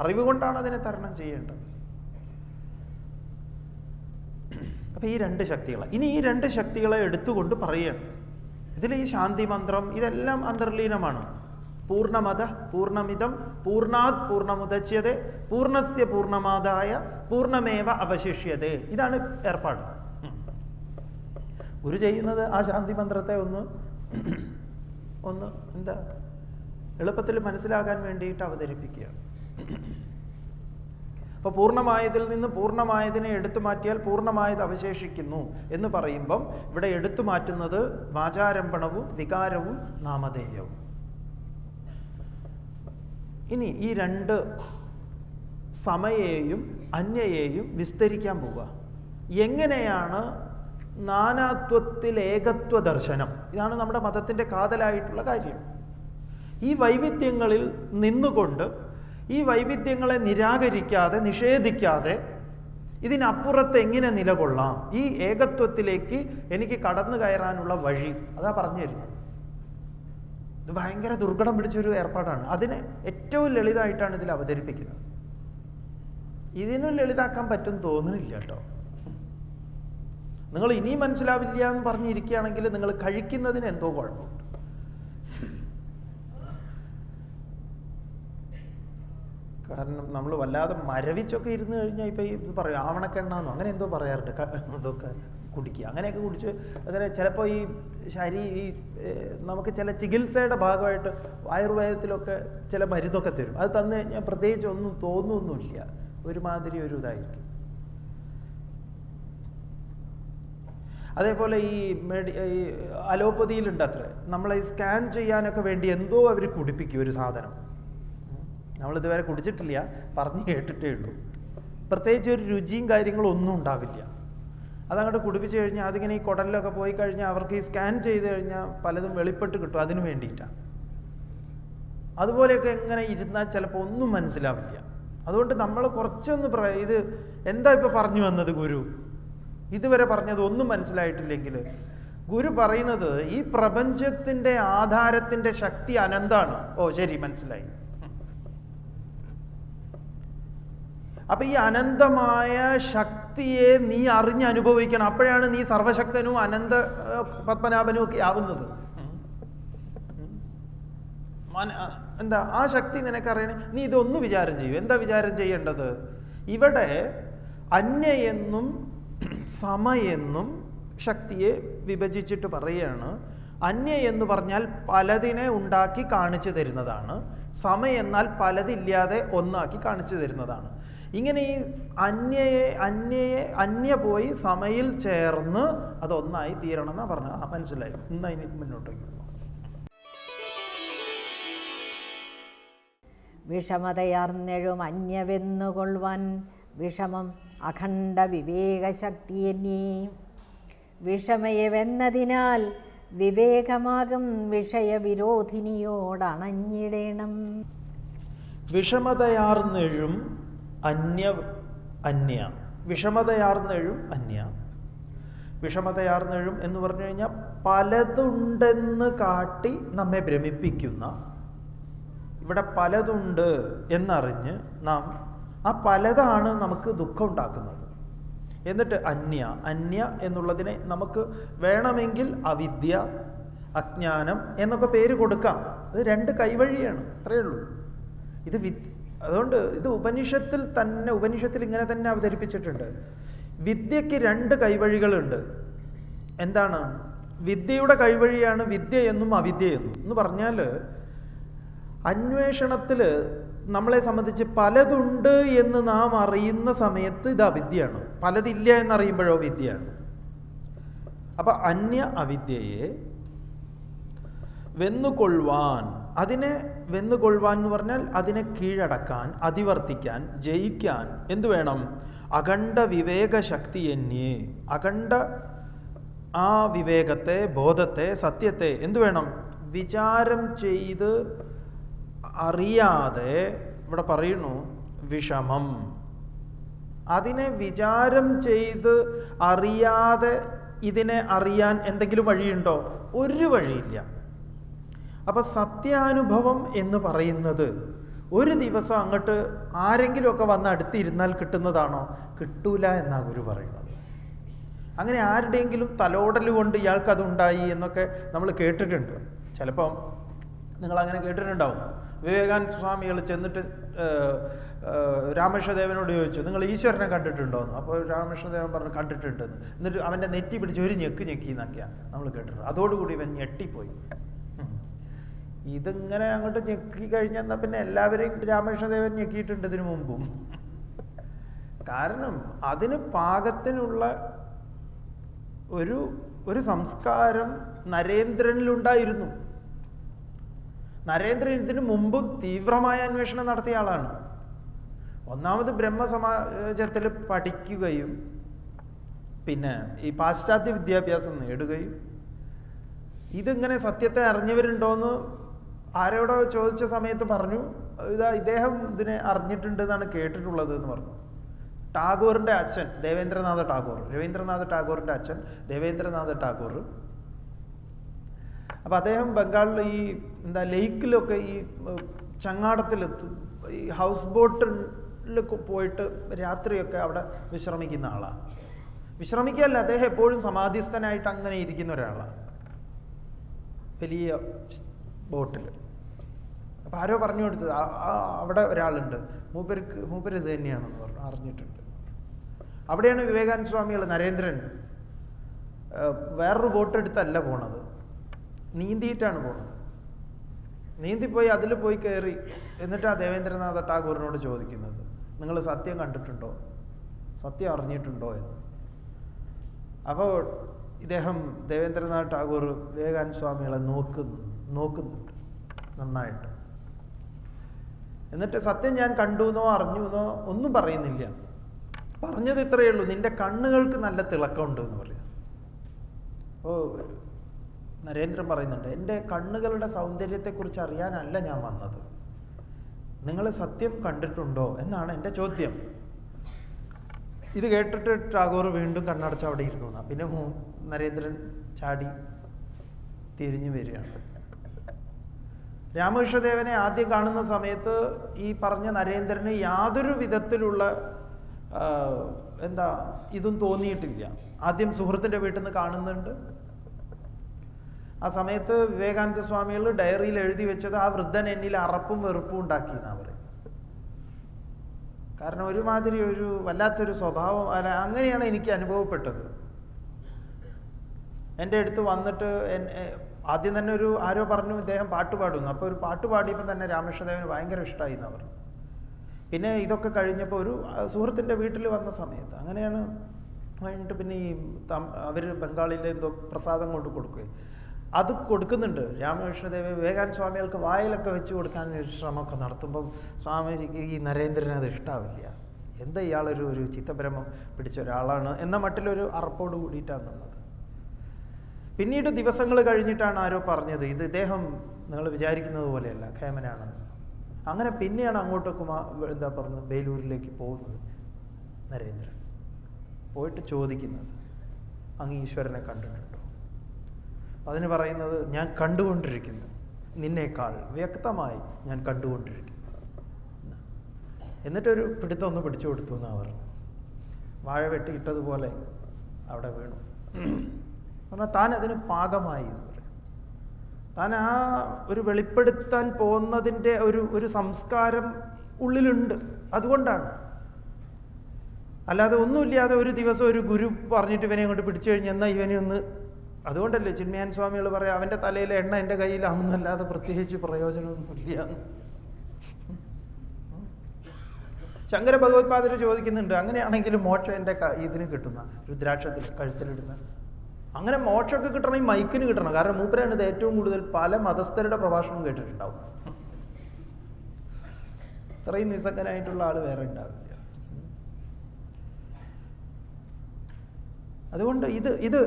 അറിവ് കൊണ്ടാണ് അതിനെ തരണം ചെയ്യേണ്ടത്. അപ്പൊ ഈ 2 ശക്തികളെ, ഇനി ഈ 2 ശക്തികളെ എടുത്തുകൊണ്ട് പറയണം. ഇതിൽ ഈ ശാന്തി മന്ത്രം ഇതെല്ലാം അന്തർലീനമാണ്. പൂർണ്ണമദ പൂർണ്ണമിദം പൂർണ്ണാത് പൂർണ്ണമുദച്യതേ പൂർണ്ണസ്യ പൂർണ്ണമാദായ പൂർണ്ണമേവ അവശിഷ്യതേ. ഇതാണ് ഏർപ്പാട്. ഗുരു ചെയ്യുന്നത് ആ ശാന്തി മന്ത്രത്തെ ഒന്ന് എളുപ്പത്തിൽ മനസ്സിലാകാൻ വേണ്ടിയിട്ട് അവതരിപ്പിക്കുകയാണ്. അപ്പോൾ പൂർണ്ണമായതിൽ നിന്ന് പൂർണ്ണമായതിനെ എടുത്തു മാറ്റിയാൽ പൂർണ്ണമായത് അവശേഷിക്കുന്നു എന്ന് പറയുമ്പം ഇവിടെ എടുത്തു മാറ്റുന്നത് വാചാരംഭണവും വികാരവും നാമധേയവും. ഇനി ഈ 2 സമയെയും അന്യയെയും വിസ്തരിക്കാൻ പോവുക. എങ്ങനെയാണ് നാനാത്വത്തിൽ ഏകത്വ ദർശനം? ഇതാണ് നമ്മുടെ മതത്തിൻ്റെ കാതലായിട്ടുള്ള കാര്യം. ഈ വൈവിധ്യങ്ങളിൽ നിന്നുകൊണ്ട് ഈ വൈവിധ്യങ്ങളെ നിരാകരിക്കാതെ നിഷേധിക്കാതെ ഇതിനപ്പുറത്ത് എങ്ങനെ നിലകൊള്ളാം, ഈ ഏകത്വത്തിലേക്ക് എനിക്ക് കടന്നു കയറാനുള്ള വഴി, അതാ പറഞ്ഞു തരുന്നത്. ഇത് ഭയങ്കര ദുർഘടം പിടിച്ചൊരു ഏർപ്പാടാണ്. അതിനെ ഏറ്റവും ലളിതമായിട്ടാണ് ഇതിൽ അവതരിപ്പിക്കുന്നത്. ഇതിനും ലളിതാക്കാൻ പറ്റും തോന്നുന്നില്ല കേട്ടോ. നിങ്ങൾ ഇനി മനസ്സിലാവില്ല എന്ന് പറഞ്ഞിരിക്കുകയാണെങ്കിൽ നിങ്ങൾ കഴിക്കുന്നതിന് എന്തോ കുഴപ്പമുണ്ട്. കാരണം നമ്മൾ വല്ലാതെ മരവിച്ചൊക്കെ ഇരുന്ന് കഴിഞ്ഞാൽ ഇപ്പം ഈ പറയും ആവണക്കെണ്ണാന്നോ അങ്ങനെ എന്തോ പറയാറുണ്ട്. അതൊക്കെ കുടിക്കുക, അങ്ങനെയൊക്കെ കുടിച്ച് അങ്ങനെ ചിലപ്പോൾ ഈ നമുക്ക് ചില ചികിത്സയുടെ ഭാഗമായിട്ട് ആയുർവേദത്തിലൊക്കെ ചില മരുന്നൊക്കെ തരും. അത് തന്നു കഴിഞ്ഞാൽ പ്രത്യേകിച്ച് ഒന്നും തോന്നുന്നില്ല, ഒരുമാതിരി ഒരു ഇതായിരിക്കും. അതേപോലെ ഈ അലോപ്പതിയിലുണ്ട് അത്ര, നമ്മളെ ഈ സ്കാൻ ചെയ്യാനൊക്കെ വേണ്ടി എന്തോ അവർ കുടിപ്പിക്കും ഒരു സാധനം. നമ്മളിതുവരെ കുടിച്ചിട്ടില്ല, പറഞ്ഞു കേട്ടിട്ടേ ഉള്ളൂ. പ്രത്യേകിച്ച് ഒരു രുചിയും കാര്യങ്ങളും ഒന്നും ഉണ്ടാവില്ല. അതങ്ങോട്ട് കുടിപ്പിച്ച് കഴിഞ്ഞാൽ അതിങ്ങനെ ഈ കുടലിലൊക്കെ പോയി കഴിഞ്ഞാൽ അവർക്ക് ഈ സ്കാൻ ചെയ്ത് കഴിഞ്ഞാൽ പലതും വെളിപ്പെട്ട് കിട്ടും, അതിനു വേണ്ടിയിട്ടാണ്. അതുപോലെയൊക്കെ എങ്ങനെ ഇരുന്നാൽ ചിലപ്പോൾ ഒന്നും മനസ്സിലാവില്ല. അതുകൊണ്ട് നമ്മൾ കുറച്ചൊന്ന് ഇത് എന്താ ഇപ്പോൾ പറഞ്ഞു വന്നത് ഗുരു, ഇതുവരെ പറഞ്ഞത് ഒന്നും മനസ്സിലായിട്ടില്ലെങ്കിൽ ഗുരു പറയുന്നത് ഈ പ്രപഞ്ചത്തിൻ്റെ ആധാരത്തിൻ്റെ ശക്തി അനന്താണ്. ഓ ശരി, മനസ്സിലായി. അപ്പൊ ഈ അനന്തമായ ശക്തി ശക്തിയെ നീ അറിഞ്ഞ് അനുഭവിക്കണം. അപ്പോഴാണ് നീ സർവശക്തനും അനന്ത പത്മനാഭനും ഒക്കെ ആവുന്നത്. എന്താ ആ ശക്തി നിനക്കറിയണേ, നീ ഇതൊന്ന് വിചാരം ചെയ്യൂ. എന്താ വിചാരം ചെയ്യേണ്ടത്? ഇവിടെ അന്യയെന്നും സമയെന്നും ശക്തിയെ വിഭജിച്ചിട്ട് പറയുകയാണ്. അന്യ എന്ന് പറഞ്ഞാൽ പലതിനെ ഉണ്ടാക്കി കാണിച്ചു തരുന്നതാണ്. സമ എന്നാൽ പലതില്ലാതെ ഒന്നാക്കി കാണിച്ചു തരുന്നതാണ്. ഇങ്ങനെ ഈ അന്യ പോയി സമയിൽ ചേർന്ന് അതൊന്നായി തീരണം എന്നാണ് പറഞ്ഞത്. മനസ്സിലായി? ഇന്ന് ഇനി മുന്നോട്ടേക്ക് വിഷമതയാർന്നെഴും അന്യവെന്നുകൊള്ളുവാൻ വിഷമം അഖണ്ഡ വിവേകശക്തിയെന്നീ. വിഷമയവെന്നതിനാൽ വിവേകമാകും വിഷയവിരോധിനിയോടണഞ്ഞിടേണം. വിഷമതയാർന്നെഴും അന്യ വിഷമതയാർന്നെഴും അന്യ. വിഷമതയാർന്നെഴും എന്ന് പറഞ്ഞു കഴിഞ്ഞാൽ പലതുണ്ടെന്ന് കാട്ടി നമ്മെ ഭ്രമിപ്പിക്കുന്ന, ഇവിടെ പലതുണ്ട് എന്നറിഞ്ഞ് നാം ആ പലതാണ് നമുക്ക് ദുഃഖം ഉണ്ടാക്കുന്നത്. എന്നിട്ട് അന്യ എന്നുള്ളതിനെ നമുക്ക് വേണമെങ്കിൽ അവിദ്യ, അജ്ഞാനം എന്നൊക്കെ പേര് കൊടുക്കാം. ഇത് രണ്ട് കൈവഴിയാണ്, അത്രയേ ഉള്ളൂ. ഇത് അതുകൊണ്ട് ഇത് ഉപനിഷത്തിൽ ഇങ്ങനെ തന്നെ അവതരിപ്പിച്ചിട്ടുണ്ട്. വിദ്യയ്ക്ക് രണ്ട് കൈവഴികളുണ്ട്. എന്താണ്? വിദ്യയുടെ കൈവഴിയാണ് വിദ്യ എന്നും അവിദ്യ എന്നും. എന്ന് പറഞ്ഞാൽ അന്വേഷണത്തിൽ നമ്മളെ സംബന്ധിച്ച് പലതുണ്ട് എന്ന് നാം അറിയുന്ന സമയത്ത് ഇത് അവിദ്യയാണ്. പലതില്ല എന്നറിയുമ്പോഴോ വിദ്യയാണ്. അപ്പൊ അവിദ്യയെ വെന്നുകൊള്ളുവാൻ, അതിനെ വെന്നുകൊള്ളുവാൻ എന്ന് പറഞ്ഞാൽ അതിനെ കീഴടക്കാൻ, അതിവർത്തിക്കാൻ, ജയിക്കാൻ എന്തു വേണം? അഖണ്ഡ വിവേകശക്തി എന്നേ. അഖണ്ഡ ആ വിവേകത്തെ, ബോധത്തെ, സത്യത്തെ എന്തു വേണം? വിചാരം ചെയ്ത് അറിയാതെ, ഇവിടെ പറയുന്നു വിഷമം. അതിനെ വിചാരം ചെയ്ത് അറിയാതെ ഇതിനെ അറിയാൻ എന്തെങ്കിലും വഴിയുണ്ടോ? ഒരു വഴിയില്ല. അപ്പൊ സത്യാനുഭവം എന്ന് പറയുന്നത് ഒരു ദിവസം അങ്ങോട്ട് ആരെങ്കിലുമൊക്കെ വന്ന് അടുത്തിരുന്നാൽ കിട്ടുന്നതാണോ? കിട്ടൂല എന്നാ ഗുരു പറയുന്നത്. അങ്ങനെ ആരുടെയെങ്കിലും തലോടൽ കൊണ്ട് ഇയാൾക്കതുണ്ടായി എന്നൊക്കെ നമ്മൾ കേട്ടിട്ടുണ്ട്. ചിലപ്പം നിങ്ങളങ്ങനെ കേട്ടിട്ടുണ്ടാവും. വിവേകാനന്ദ സ്വാമികൾ ചെന്നിട്ട് രാമകൃഷ്ണദേവനോട് ചോദിച്ചു, നിങ്ങൾ ഈശ്വരനെ കണ്ടിട്ടുണ്ടോ എന്ന്. അപ്പോൾ രാമകൃഷ്ണദേവൻ പറഞ്ഞു കണ്ടിട്ടുണ്ടെന്ന്. എന്നിട്ട് അവൻ്റെ നെറ്റി പിടിച്ച് ഒരു ഞെക്കി എന്നൊക്കെയാണ് നമ്മൾ കേട്ടിട്ടുണ്ട്. അതോടുകൂടി ഇവൻ ഞെട്ടിപ്പോയി. ഇതിങ്ങനെ അങ്ങോട്ട് ഞെക്കി കഴിഞ്ഞാൽ പിന്നെ എല്ലാവരെയും രാമകൃഷ്ണദേവൻ ഞെക്കിയിട്ടുണ്ട് ഇതിനു മുമ്പും. കാരണം അതിന് പാകത്തിനുള്ള ഒരു സംസ്കാരം നരേന്ദ്രനിലുണ്ടായിരുന്നു. നരേന്ദ്രൻ ഇതിനു മുമ്പും തീവ്രമായ അന്വേഷണം നടത്തിയ ആളാണ്. ഒന്നാമത് ബ്രഹ്മസമാജത്തിൽ പഠിക്കുകയും പിന്നെ ഈ പാശ്ചാത്യ വിദ്യാഭ്യാസം നേടുകയും, ഇതിങ്ങനെ സത്യത്തെ അറിഞ്ഞവരുണ്ടോയെന്ന് ആരോടോ ചോദിച്ച സമയത്ത് പറഞ്ഞു, ഇദ്ദേഹം ഇതിനെ അറിഞ്ഞിട്ടുണ്ട് എന്നാണ് കേട്ടിട്ടുള്ളത് എന്ന് പറഞ്ഞു. ടാഗോറിൻ്റെ അച്ഛൻ ദേവേന്ദ്രനാഥ ടാഗോർ, രവീന്ദ്രനാഥ ടാഗോറിൻ്റെ അച്ഛൻ ദേവേന്ദ്രനാഥ ടാഗോർ. അപ്പം അദ്ദേഹം ബംഗാളിൽ ഈ ലേക്കിലൊക്കെ ഈ ചങ്ങാടത്തിൽ ഈ ഹൗസ് ബോട്ടിൽ പോയിട്ട് രാത്രിയൊക്കെ അവിടെ വിശ്രമിക്കുന്ന ആളാണ്. വിശ്രമിക്കുകയല്ല, അദ്ദേഹം എപ്പോഴും സമാധിസ്ഥനായിട്ട് അങ്ങനെ ഇരിക്കുന്ന ഒരാളാണ്, വലിയ ബോട്ടിൽ. അപ്പം ആരോ പറഞ്ഞു കൊടുത്തത് അവിടെ ഒരാളുണ്ട്, മൂപ്പര് ഇത് തന്നെയാണെന്ന് പറഞ്ഞു, അറിഞ്ഞിട്ടുണ്ട്. അവിടെയാണ് വിവേകാനന്ദ സ്വാമികൾ നരേന്ദ്രൻ വേറൊരു ബോട്ടെടുത്തല്ല പോണത്, നീന്തിയിട്ടാണ് പോണത്. നീന്തിപ്പോയി അതിൽ പോയി കയറി എന്നിട്ടാണ് ദേവേന്ദ്രനാഥ ടാഗോറിനോട് ചോദിക്കുന്നത്, നിങ്ങൾ സത്യം കണ്ടിട്ടുണ്ടോ, സത്യം അറിഞ്ഞിട്ടുണ്ടോ എന്ന്. അപ്പോൾ ഇദ്ദേഹം ദേവേന്ദ്രനാഥ ടാഗോർ വിവേകാനന്ദ സ്വാമികളെ നോക്കുന്നുണ്ട് നന്നായിട്ട്. എന്നിട്ട് സത്യം ഞാൻ കണ്ടു എന്നോ അറിഞ്ഞു എന്നോ ഒന്നും പറയുന്നില്ല. പറഞ്ഞത് ഇത്രയേ ഉള്ളൂ, നിന്റെ കണ്ണുകൾക്ക് നല്ല തിളക്കമുണ്ട് എന്ന് പറയാം. അപ്പോൾ നരേന്ദ്രൻ പറയുന്നുണ്ട്, എൻ്റെ കണ്ണുകളുടെ സൗന്ദര്യത്തെക്കുറിച്ച് അറിയാനല്ല ഞാൻ വന്നത്, നിങ്ങൾ സത്യം കണ്ടിട്ടുണ്ടോ എന്നാണ് എൻ്റെ ചോദ്യം. ഇത് കേട്ടിട്ട് ടാഗോർ വീണ്ടും കണ്ണടച്ച് അവിടെ ഇരുന്നു. പിന്നെ നരേന്ദ്രൻ ചാടി തിരിഞ്ഞു വരികയാണ്. രാമകൃഷ്ണദേവനെ ആദ്യം കാണുന്ന സമയത്ത് ഈ പറഞ്ഞ നരേന്ദ്രന് യാതൊരു വിധത്തിലുള്ള ഇതും തോന്നിയിട്ടില്ല. ആദ്യം സുഹൃത്തിൻ്റെ വീട്ടിൽ നിന്ന് കാണുന്നുണ്ട്. ആ സമയത്ത് വിവേകാനന്ദ സ്വാമികൾ ഡയറിയിൽ എഴുതി വെച്ചത് ആ വൃദ്ധൻ എന്നിൽ അറപ്പും വെറുപ്പും ഉണ്ടാക്കി എന്നാ പറയും. കാരണം ഒരുമാതിരി ഒരു വല്ലാത്തൊരു സ്വഭാവം, അങ്ങനെയാണ് എനിക്ക് അനുഭവപ്പെട്ടത്. എൻ്റെ അടുത്ത് വന്നിട്ട് ആദ്യം തന്നെ ആരോ പറഞ്ഞു ഇദ്ദേഹം പാട്ട് പാടുന്നു. അപ്പോൾ ഒരു പാട്ട് പാടിയപ്പോൾ തന്നെ രാമകൃഷ്ണദേവന് ഭയങ്കര ഇഷ്ടമായി എന്നാ പറഞ്ഞു. പിന്നെ ഇതൊക്കെ കഴിഞ്ഞപ്പോൾ ഒരു സുഹൃത്തിൻ്റെ വീട്ടിൽ വന്ന സമയത്ത് അങ്ങനെയാണ് കഴിഞ്ഞിട്ട് പിന്നെ അവർ ബംഗാളിലെ എന്തോ പ്രസാദം കൊണ്ട് കൊടുക്കുകയും അത് കൊടുക്കുന്നുണ്ട്. രാമകൃഷ്ണദേവ് വിവേകാനന്ദ സ്വാമികൾക്ക് വായിലൊക്കെ വെച്ച് കൊടുക്കാൻ ഒരു ശ്രമമൊക്കെ നടത്തുമ്പം സ്വാമിജിക്ക് ഈ നരേന്ദ്രന് അത് ഇഷ്ടാവില്ല. എന്താ ഇയാളൊരു ചിത്തഭ്രമം പിടിച്ച ഒരാളാണ് എന്ന മട്ടിലൊരു അറപ്പോട് കൂടിയിട്ടാണ് നിന്നത്. പിന്നീട് ദിവസങ്ങൾ കഴിഞ്ഞിട്ടാണ് ആരോ പറഞ്ഞത് ഇത് ഇദ്ദേഹം നിങ്ങൾ വിചാരിക്കുന്നത് പോലെയല്ല, ഖേമനാണെന്ന്. അങ്ങനെ പിന്നെയാണ് അങ്ങോട്ട് പറഞ്ഞത് ബേലൂരിലേക്ക് പോകുന്നത് നരേന്ദ്രൻ. പോയിട്ട് ചോദിക്കുന്നത് അങ്ങ് ഈശ്വരനെ കണ്ടിട്ടുണ്ടോ? അതിന് പറയുന്നത് ഞാൻ കണ്ടുകൊണ്ടിരിക്കുന്നു, നിന്നേക്കാൾ വ്യക്തമായി ഞാൻ കണ്ടുകൊണ്ടിരിക്കുന്നു. എന്നിട്ടൊരു പിടുത്തമൊന്ന് പിടിച്ചു കൊടുത്തു എന്നാ പറഞ്ഞു. വാഴ വെട്ടിയിട്ടതുപോലെ അവിടെ വീണു. പറഞ്ഞാൽ താൻ അതിന് പാകമായി എന്ന് പറയും. താൻ ആ ഒരു വെളിപ്പെടുത്താൻ പോകുന്നതിൻ്റെ ഒരു സംസ്കാരം ഉള്ളിലുണ്ട്. അതുകൊണ്ടാണ്. അല്ലാതെ ഒന്നുമില്ലാതെ ഒരു ദിവസം ഒരു ഗുരു പറഞ്ഞിട്ട് ഇവനെ കൊണ്ട് പിടിച്ചു കഴിഞ്ഞാൽ എന്നാൽ ഇവനെ ഒന്ന്, അതുകൊണ്ടല്ലേ ചിന്മയാൻ സ്വാമികൾ പറയാം അവൻ്റെ തലയിലെ എണ്ണ എൻ്റെ കയ്യിലാവുന്നല്ലാതെ പ്രത്യേകിച്ച് പ്രയോജനമൊന്നുമില്ല. ശങ്കര ഭഗവത്പാദർ ചോദിക്കുന്നുണ്ട് അങ്ങനെയാണെങ്കിൽ മോക്ഷം എൻ്റെ ഇതിന് കിട്ടുന്ന രുദ്രാക്ഷത്തിൽ കഴുത്തിലിടുന്ന, അങ്ങനെ മോക്ഷമൊക്കെ കിട്ടണമെങ്കിൽ മൈക്കിന് കിട്ടണം. കാരണം മൂപ്പരാണ് ഇത് ഏറ്റവും കൂടുതൽ പല മതസ്ഥരുടെ പ്രഭാഷണം കേട്ടിട്ടുണ്ടാവും. ഇത്രയും നിസ്സംഗനായിട്ടുള്ള ആൾ വേറെ ഉണ്ടാവില്ല. അതുകൊണ്ട് ഇത്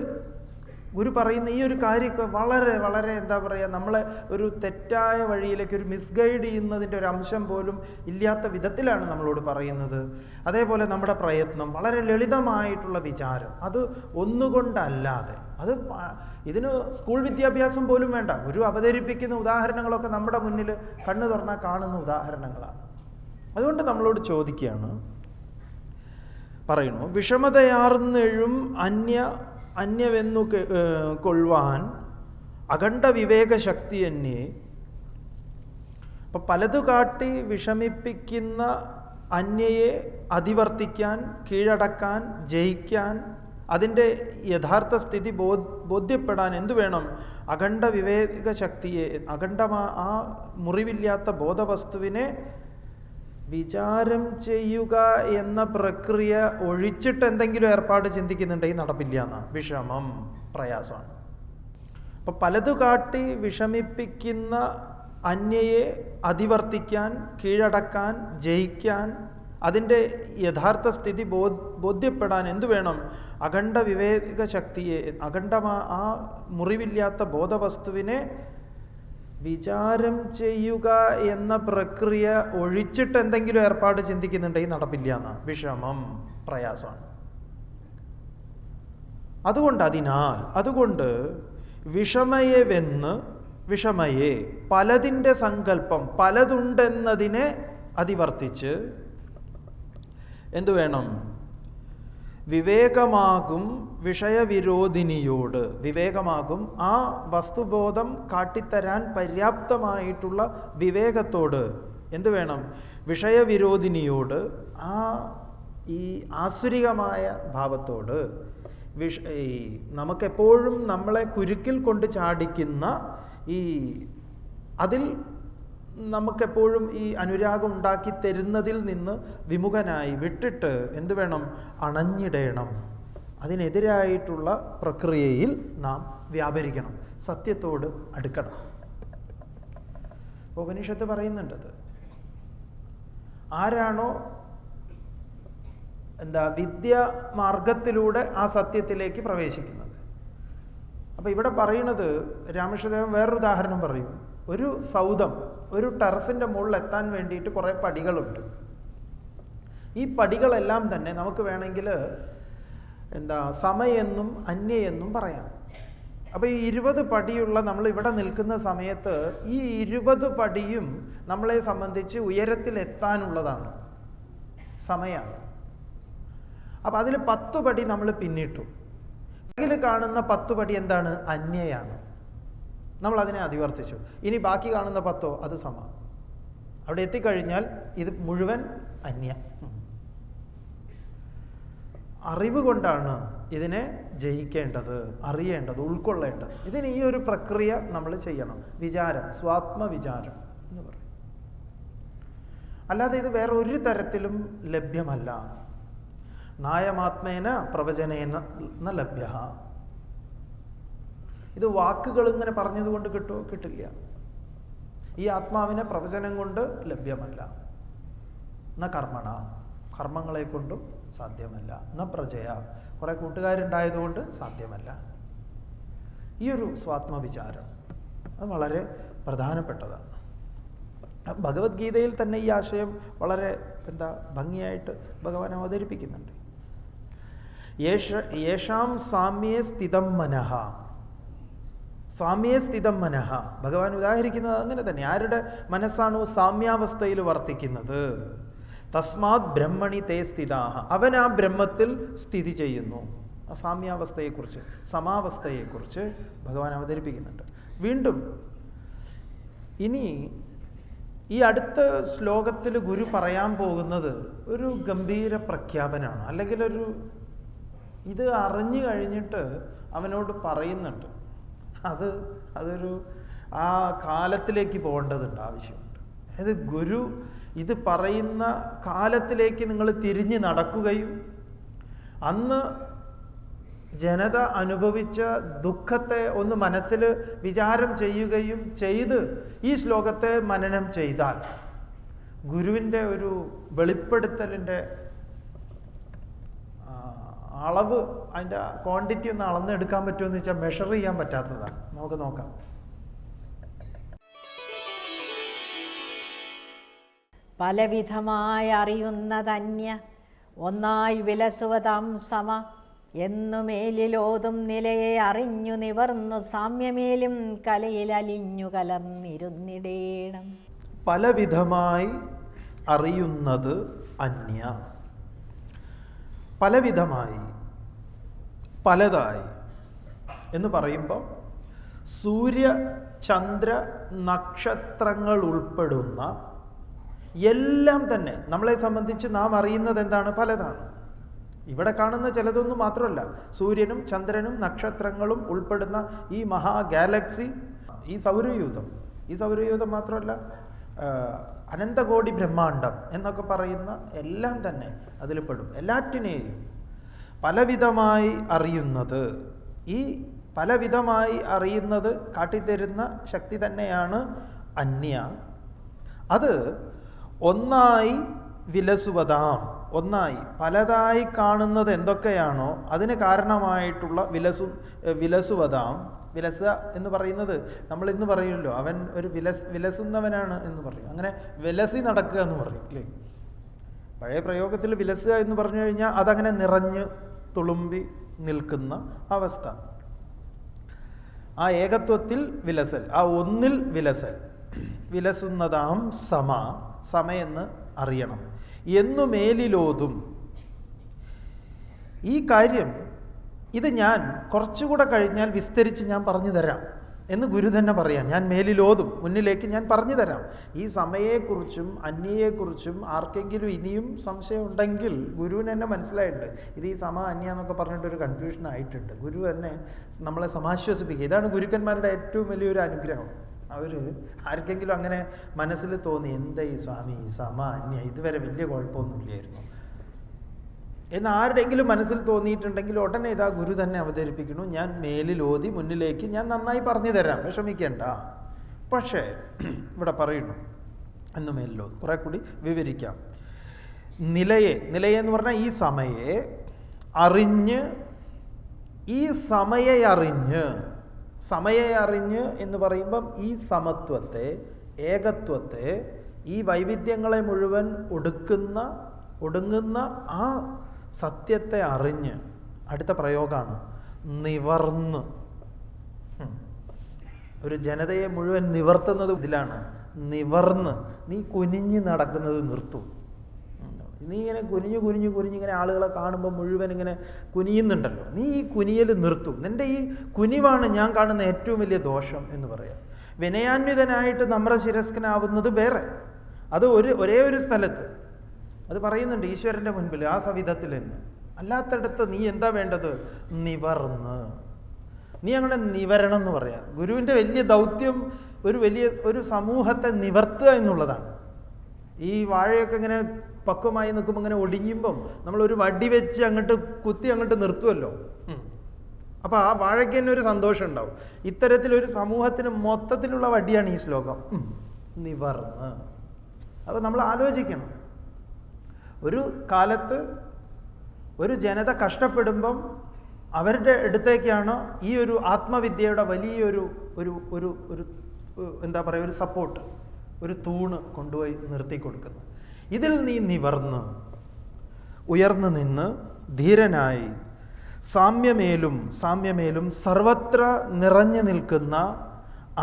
ഗുരു പറയുന്ന ഈ ഒരു കാര്യമൊക്കെ വളരെ വളരെ എന്താ പറയുക, നമ്മളെ ഒരു തെറ്റായ വഴിയിലേക്ക് ഒരു മിസ്ഗൈഡ് ചെയ്യുന്നതിൻ്റെ ഒരു അംശം പോലും ഇല്ലാത്ത വിധത്തിലാണ് നമ്മളോട് പറയുന്നത്. അതേപോലെ നമ്മുടെ പ്രയത്നം, വളരെ ലളിതമായിട്ടുള്ള വിചാരം, അത് ഒന്നുകൊണ്ടല്ലാതെ, അത് ഇതിന് സ്കൂൾ വിദ്യാഭ്യാസം പോലും വേണ്ട. ഗുരു അവതരിപ്പിക്കുന്ന ഉദാഹരണങ്ങളൊക്കെ നമ്മുടെ മുന്നിൽ കണ്ണു തുറന്നാൽ കാണുന്ന ഉദാഹരണങ്ങളാണ്. അതുകൊണ്ട് നമ്മളോട് ചോദിക്കുകയാണ്, പറയുന്നു വിഷമതയാർന്നെഴും അന്യവെന്നു കൊള്ളുവാൻ അഖണ്ഡ വിവേകശക്തി എന്നെ. അപ്പം പലതു കാട്ടി വിഷമിപ്പിക്കുന്ന അന്യയെ അതിവർത്തിക്കാൻ, കീഴടക്കാൻ, ജയിക്കാൻ, അതിൻ്റെ യഥാർത്ഥ സ്ഥിതി ബോധ്യപ്പെടാൻ എന്തു വേണം? അഖണ്ഡ വിവേകശക്തിയെ, ആ മുറിവില്ലാത്ത ബോധവസ്തുവിനെ വിചാരം ചെയ്യുക എന്ന പ്രക്രിയ ഒഴിച്ചിട്ട് എന്തെങ്കിലും ഏർപ്പാട് ചിന്തിക്കുന്നുണ്ടെങ്കിൽ നടപ്പില്ല എന്നാണ്. വിഷമം, പ്രയാസമാണ്. അപ്പം പലതു കാട്ടി വിഷമിപ്പിക്കുന്ന അന്യയെ അതിവർത്തിക്കാൻ, കീഴടക്കാൻ, ജയിക്കാൻ, അതിൻ്റെ യഥാർത്ഥ സ്ഥിതി ബോധ്യപ്പെടാൻ എന്തു വേണം? അഖണ്ഡ വിവേകശക്തിയെ, ആ മുറിവില്ലാത്ത ബോധവസ്തുവിനെ വിചാരം ചെയ്യുക എന്ന പ്രക്രിയ ഒഴിച്ചിട്ട് എന്തെങ്കിലും ഏർപ്പാട് ചിന്തിക്കുന്നുണ്ടെങ്കിൽ നടപ്പില്ല എന്നാണ്. വിഷമം, പ്രയാസമാണ്. അതുകൊണ്ട് വിഷമയെ പലതിൻ്റെ സങ്കല്പം, പലതുണ്ടെന്നതിനെ അതിവർത്തിച്ച് എന്തു വേണം? വിവേകമാകും വിഷയവിരോധിനിയോട്, വിവേകമാകും ആ വസ്തുബോധം കാട്ടിത്തരാൻ പര്യാപ്തമായിട്ടുള്ള വിവേകത്തോട് എന്തു വേണം? വിഷയവിരോധിനിയോട്, ഈ ആസുരികമായ ഭാവത്തോട്, നമുക്കെപ്പോഴും നമ്മളെ കുരുക്കിൽ കൊണ്ട് ചാടിക്കുന്ന അതിൽ നമുക്കെപ്പോഴും ഈ അനുരാഗം ഉണ്ടാക്കി തരുന്നതിൽ നിന്ന് വിമുഖനായി വിട്ടിട്ട് എന്തു വേണം? അണഞ്ഞിടണം. അതിനെതിരായിട്ടുള്ള പ്രക്രിയയിൽ നാം വ്യാപരിക്കണം, സത്യത്തോട് അടുക്കണം. ഉപനിഷത്ത് പറയുന്നുണ്ടത്. ആരാണോ വിദ്യാമാർഗത്തിലൂടെ ആ സത്യത്തിലേക്ക് പ്രവേശിക്കുന്നത്. അപ്പം ഇവിടെ പറയുന്നത്, രാമകൃഷ്ണദേവൻ വേറൊരു ഉദാഹരണം പറയും. ഒരു സൗധം, ഒരു ടെറസിൻ്റെ മുകളിൽ എത്താൻ വേണ്ടിയിട്ട് കുറേ പടികളുണ്ട്. ഈ പടികളെല്ലാം തന്നെ നമുക്ക് വേണമെങ്കിൽ സമയെന്നും അന്യയെന്നും പറയാം. അപ്പോൾ ഈ 20 പടിയുള്ള നമ്മൾ ഇവിടെ നിൽക്കുന്ന സമയത്ത് ഈ 20 പടിയും നമ്മളെ സംബന്ധിച്ച് ഉയരത്തിലെത്താനുള്ളതാണ്, സമയമാണ്. അപ്പം അതിൽ 10 പടി നമ്മൾ പിന്നിട്ടു. അതിൽ കാണുന്ന 10 പടി എന്താണ്? അന്യയാണ്. നമ്മൾ അതിനെ അതിവർത്തിച്ചു. ഇനി ബാക്കി കാണുന്ന 10 അത് സമ. അവിടെ എത്തിക്കഴിഞ്ഞാൽ ഇത് മുഴുവൻ അന്യ. അറിവ് കൊണ്ടാണ് ഇതിനെ ജയിക്കേണ്ടത്, അറിയേണ്ടത്, ഉൾക്കൊള്ളേണ്ടത്. ഇതിന് ഈ ഒരു പ്രക്രിയ നമ്മൾ ചെയ്യണം. വിചാരം, സ്വാത്മവിചാരം എന്ന് പറയും. അല്ലാതെ ഇത് വേറെ ഒരു തരത്തിലും ലഭ്യമല്ല. നായമാത്മേന പ്രവചനേന ലഭ്യ. ഇത് വാക്കുകൾ ഇങ്ങനെ പറഞ്ഞതുകൊണ്ട് കിട്ടുമോ? കിട്ടില്ല. ഈ ആത്മാവിനെ പ്രവചനം കൊണ്ട് ലഭ്യമല്ല. ന കർമ്മണ, കർമ്മങ്ങളെ കൊണ്ടും സാധ്യമല്ല. ന പ്രജയ, കുറെ കൂട്ടുകാരുണ്ടായതുകൊണ്ട് സാധ്യമല്ല. ഈ ഒരു സ്വാത്മവിചാരം അത് വളരെ പ്രധാനപ്പെട്ടതാണ്. ഭഗവത്ഗീതയിൽ തന്നെ ഈ ആശയം വളരെ ഭംഗിയായിട്ട് ഭഗവാൻ അവതരിപ്പിക്കുന്നുണ്ട്. യേഷാം സാമ്യേ സ്ഥിതം മനഃ, സാമ്യേ സ്ഥിതം മനഃ. ഭഗവാൻ ഉദാഹരിക്കുന്നത് അങ്ങനെ തന്നെ. ആരുടെ മനസ്സാണോ സാമ്യാവസ്ഥയിൽ വർത്തിക്കുന്നത്, തസ്മാത് ബ്രഹ്മണി തേ സ്ഥിതാഹ, അവൻ ആ ബ്രഹ്മത്തിൽ സ്ഥിതി ചെയ്യുന്നു. ആ സാമ്യാവസ്ഥയെക്കുറിച്ച്, സമാവസ്ഥയെക്കുറിച്ച് ഭഗവാൻ അവതരിപ്പിക്കുന്നുണ്ട്. വീണ്ടും ഇനി ഈ അടുത്ത ശ്ലോകത്തിൽ ഗുരു പറയാൻ പോകുന്നത് ഒരു ഗംഭീര പ്രഖ്യാപനമാണ്. അല്ലെങ്കിൽ ഇത് അറിഞ്ഞു കഴിഞ്ഞിട്ട് അവനോട് പറയുന്നുണ്ട്. അതൊരു ആ കാലത്തിലേക്ക് പോകേണ്ടതുണ്ട്, ആവശ്യമുണ്ട്. അതായത് ഗുരു ഇത് പറയുന്ന കാലത്തിലേക്ക് നിങ്ങൾ തിരിഞ്ഞ് നടക്കുകയും അന്ന് ജനത അനുഭവിച്ച ദുഃഖത്തെ ഒന്ന് മനസ്സിൽ വിചാരം ചെയ്യുകയും ചെയ്ത് ഈ ശ്ലോകത്തെ മനനം ചെയ്താൽ ഗുരുവിൻ്റെ ഒരു വെളിപ്പെടുത്തലിൻ്റെ അളവ്, അതിൻ്റെ ക്വാണ്ടിറ്റി ഒന്ന് അളന്നെടുക്കാൻ പറ്റുമെന്ന് വെച്ചാൽ മെഷർ ചെയ്യാൻ പറ്റാത്തതാണ്. നമുക്ക് നോക്കാം. പലവിധമായി അറിയുന്നതന്യ ഒന്നായി വിലസുവതാം സമ എന്നുമേലിലോതും നിലയെ അറിഞ്ഞു നിവർന്നു സാമ്യമേലും കലയിൽ അലിഞ്ഞു കലർന്നിരുന്നിടേണം. പലവിധമായി അറിയുന്നത് അന്യ. പലവിധമായി, പലതായി എന്ന് പറയുമ്പോൾ സൂര്യ ചന്ദ്ര നക്ഷത്രങ്ങൾ ഉൾപ്പെടുന്ന എല്ലാം തന്നെ നമ്മളെ സംബന്ധിച്ച് നാം അറിയുന്നത് എന്താണ്? പലതാണ്. ഇവിടെ കാണുന്ന ചിലതൊന്നും മാത്രമല്ല, സൂര്യനും ചന്ദ്രനും നക്ഷത്രങ്ങളും ഉൾപ്പെടുന്ന ഈ മഹാ ഗാലക്സി, ഈ സൗരയൂഥം മാത്രമല്ല, അനന്തകോടി ബ്രഹ്മാണ്ടം എന്നൊക്കെ പറയുന്ന എല്ലാം തന്നെ അതിൽ പെടും. എല്ലാറ്റിനെയും പലവിധമായി അറിയുന്നത്, ഈ പലവിധമായി അറിയുന്നത് കാട്ടിത്തരുന്ന ശക്തി തന്നെയാണ് അന്യ. അത് ഒന്നായി വിലസുവതാം, ഒന്നായി പലതായി കാണുന്നത് എന്തൊക്കെയാണോ അതിന് കാരണമായിട്ടുള്ള വിലസുവതാം. വിലസുക എന്ന് പറയുന്നത് നമ്മൾ ഇന്ന് പറയുമല്ലോ, അവൻ ഒരു വിലസുന്നവനാണ് എന്ന് പറയും. അങ്ങനെ വിലസി നടക്കുക എന്ന് പറയും അല്ലേ. പഴയ പ്രയോഗത്തിൽ വിലസുക എന്ന് പറഞ്ഞു കഴിഞ്ഞാൽ അതങ്ങനെ നിറഞ്ഞ് തുളുമ്പി നിൽക്കുന്ന അവസ്ഥ. ആ ഏകത്വത്തിൽ വിലസൽ, ആ ഒന്നിൽ വിലസൽ. വിലസുന്നതാം സമയെന്ന് അറിയണം. എന്നു മേലിലോതും. ഈ കാര്യം ഇത് ഞാൻ കുറച്ചുകൂടെ കഴിഞ്ഞാൽ വിസ്തരിച്ച് ഞാൻ പറഞ്ഞു തരാം എന്ന് ഗുരു തന്നെ പറയാം. ഞാൻ മേലിലോതും, മുന്നിലേക്ക് ഞാൻ പറഞ്ഞു തരാം. ഈ സമയെക്കുറിച്ചും അന്യയെക്കുറിച്ചും ആർക്കെങ്കിലും ഇനിയും സംശയം ഉണ്ടെങ്കിൽ ഗുരുവിന് തന്നെ മനസ്സിലായിട്ടുണ്ട്. ഇത് ഈ അന്യ എന്നൊക്കെ പറഞ്ഞിട്ടൊരു കൺഫ്യൂഷൻ ആയിട്ടുണ്ട്. ഗുരു തന്നെ നമ്മളെ സമാശ്വസിപ്പിക്കുക. ഇതാണ് ഗുരുക്കന്മാരുടെ ഏറ്റവും വലിയൊരു അനുഗ്രഹം. അവർ ആർക്കെങ്കിലും അങ്ങനെ മനസ്സിൽ തോന്നി, എന്താ ഈ സ്വാമി അന്യ, ഇതുവരെ വലിയ കുഴപ്പമൊന്നുമില്ലായിരുന്നു എന്ന് ആരുടെയെങ്കിലും മനസ്സിൽ തോന്നിയിട്ടുണ്ടെങ്കിൽ ഉടനെ ഇതാ ഗുരു തന്നെ അവതരിപ്പിക്കുന്നു. ഞാൻ മേലിൽ ഓതി മുന്നിലേക്ക് ഞാൻ നന്നായി പറഞ്ഞു തരാം, വിഷമിക്കേണ്ട. പക്ഷേ ഇവിടെ പറയുന്നു എന്ന് മേലിലോതി കുറെ കൂടി വിവരിക്കാം. നിലയെന്ന് പറഞ്ഞാൽ ഈ സമയെ അറിഞ്ഞ്, ഈ സമയെ അറിഞ്ഞ് എന്ന് പറയുമ്പം ഈ സമത്വത്തെ, ഏകത്വത്തെ, ഈ വൈവിധ്യങ്ങളെ മുഴുവൻ ഒടുങ്ങുന്ന ആ സത്യത്തെ അറിഞ്ഞ്, അടുത്ത പ്രയോഗമാണ് നിവർന്ന്. ഒരു ജനതയെ മുഴുവൻ നിവർത്തുന്നത് ഇതിലാണ്. നിവർന്ന്, നീ കുനിഞ്ഞ് നടക്കുന്നത് നിർത്തൂ. നീ ഇങ്ങനെ കുനിഞ്ഞിങ്ങനെ ആളുകളെ കാണുമ്പോൾ മുഴുവൻ ഇങ്ങനെ കുനിയുന്നുണ്ടല്ലോ, നീ ഈ കുനിയൽ നിർത്തും. നിൻ്റെ ഈ കുനിവാണ് ഞാൻ കാണുന്ന ഏറ്റവും വലിയ ദോഷം എന്ന് പറയാം. വിനയാന്വിതനായിട്ട് നമ്രശിരസ്കനാവുന്നത് വേറെ, അത് ഒരേ ഒരു സ്ഥലത്ത് അത് പറയുന്നുണ്ട് ഈശ്വരൻ്റെ മുൻപിൽ, ആ സവിധത്തിൽ നിന്ന്. അല്ലാത്തടത്ത് നീ എന്താ വേണ്ടത്? നിവർന്ന്. നീ അങ്ങനെ നിവരണം എന്ന് പറയാം. ഗുരുവിൻ്റെ വലിയ ദൗത്യം ഒരു സമൂഹത്തെ നിവർത്തുക എന്നുള്ളതാണ്. ഈ വാഴയൊക്കെ ഇങ്ങനെ പക്വമായി നിൽക്കുമ്പോൾ ഇങ്ങനെ ഒടിഞ്ഞുമ്പം നമ്മളൊരു വടി വെച്ച് അങ്ങോട്ട് കുത്തി അങ്ങോട്ട് നിർത്തുമല്ലോ. അപ്പോൾ ആ വാഴയ്ക്ക് തന്നെ ഒരു സന്തോഷം ഉണ്ടാവും. ഇത്തരത്തിലൊരു സമൂഹത്തിന് മൊത്തത്തിലുള്ള വടിയാണ് ഈ ശ്ലോകം, നിവർന്ന്. അപ്പോൾ നമ്മൾ ആലോചിക്കണം, ഒരു കാലത്ത് ഒരു ജനത കഷ്ടപ്പെടുമ്പം അവരുടെ അടുത്തേക്കാണ് ഈ ഒരു ആത്മവിദ്യയുടെ വലിയൊരു എന്താ പറയുക, ഒരു സപ്പോർട്ട്, ഒരു തൂണ് കൊണ്ടുപോയി നിർത്തി കൊടുക്കുന്നത്. ഇതിൽ നീ നിവർന്ന് ഉയർന്നു നിന്ന് ധീരനായി സാമ്യമേലും സർവത്ര നിറഞ്ഞു നിൽക്കുന്ന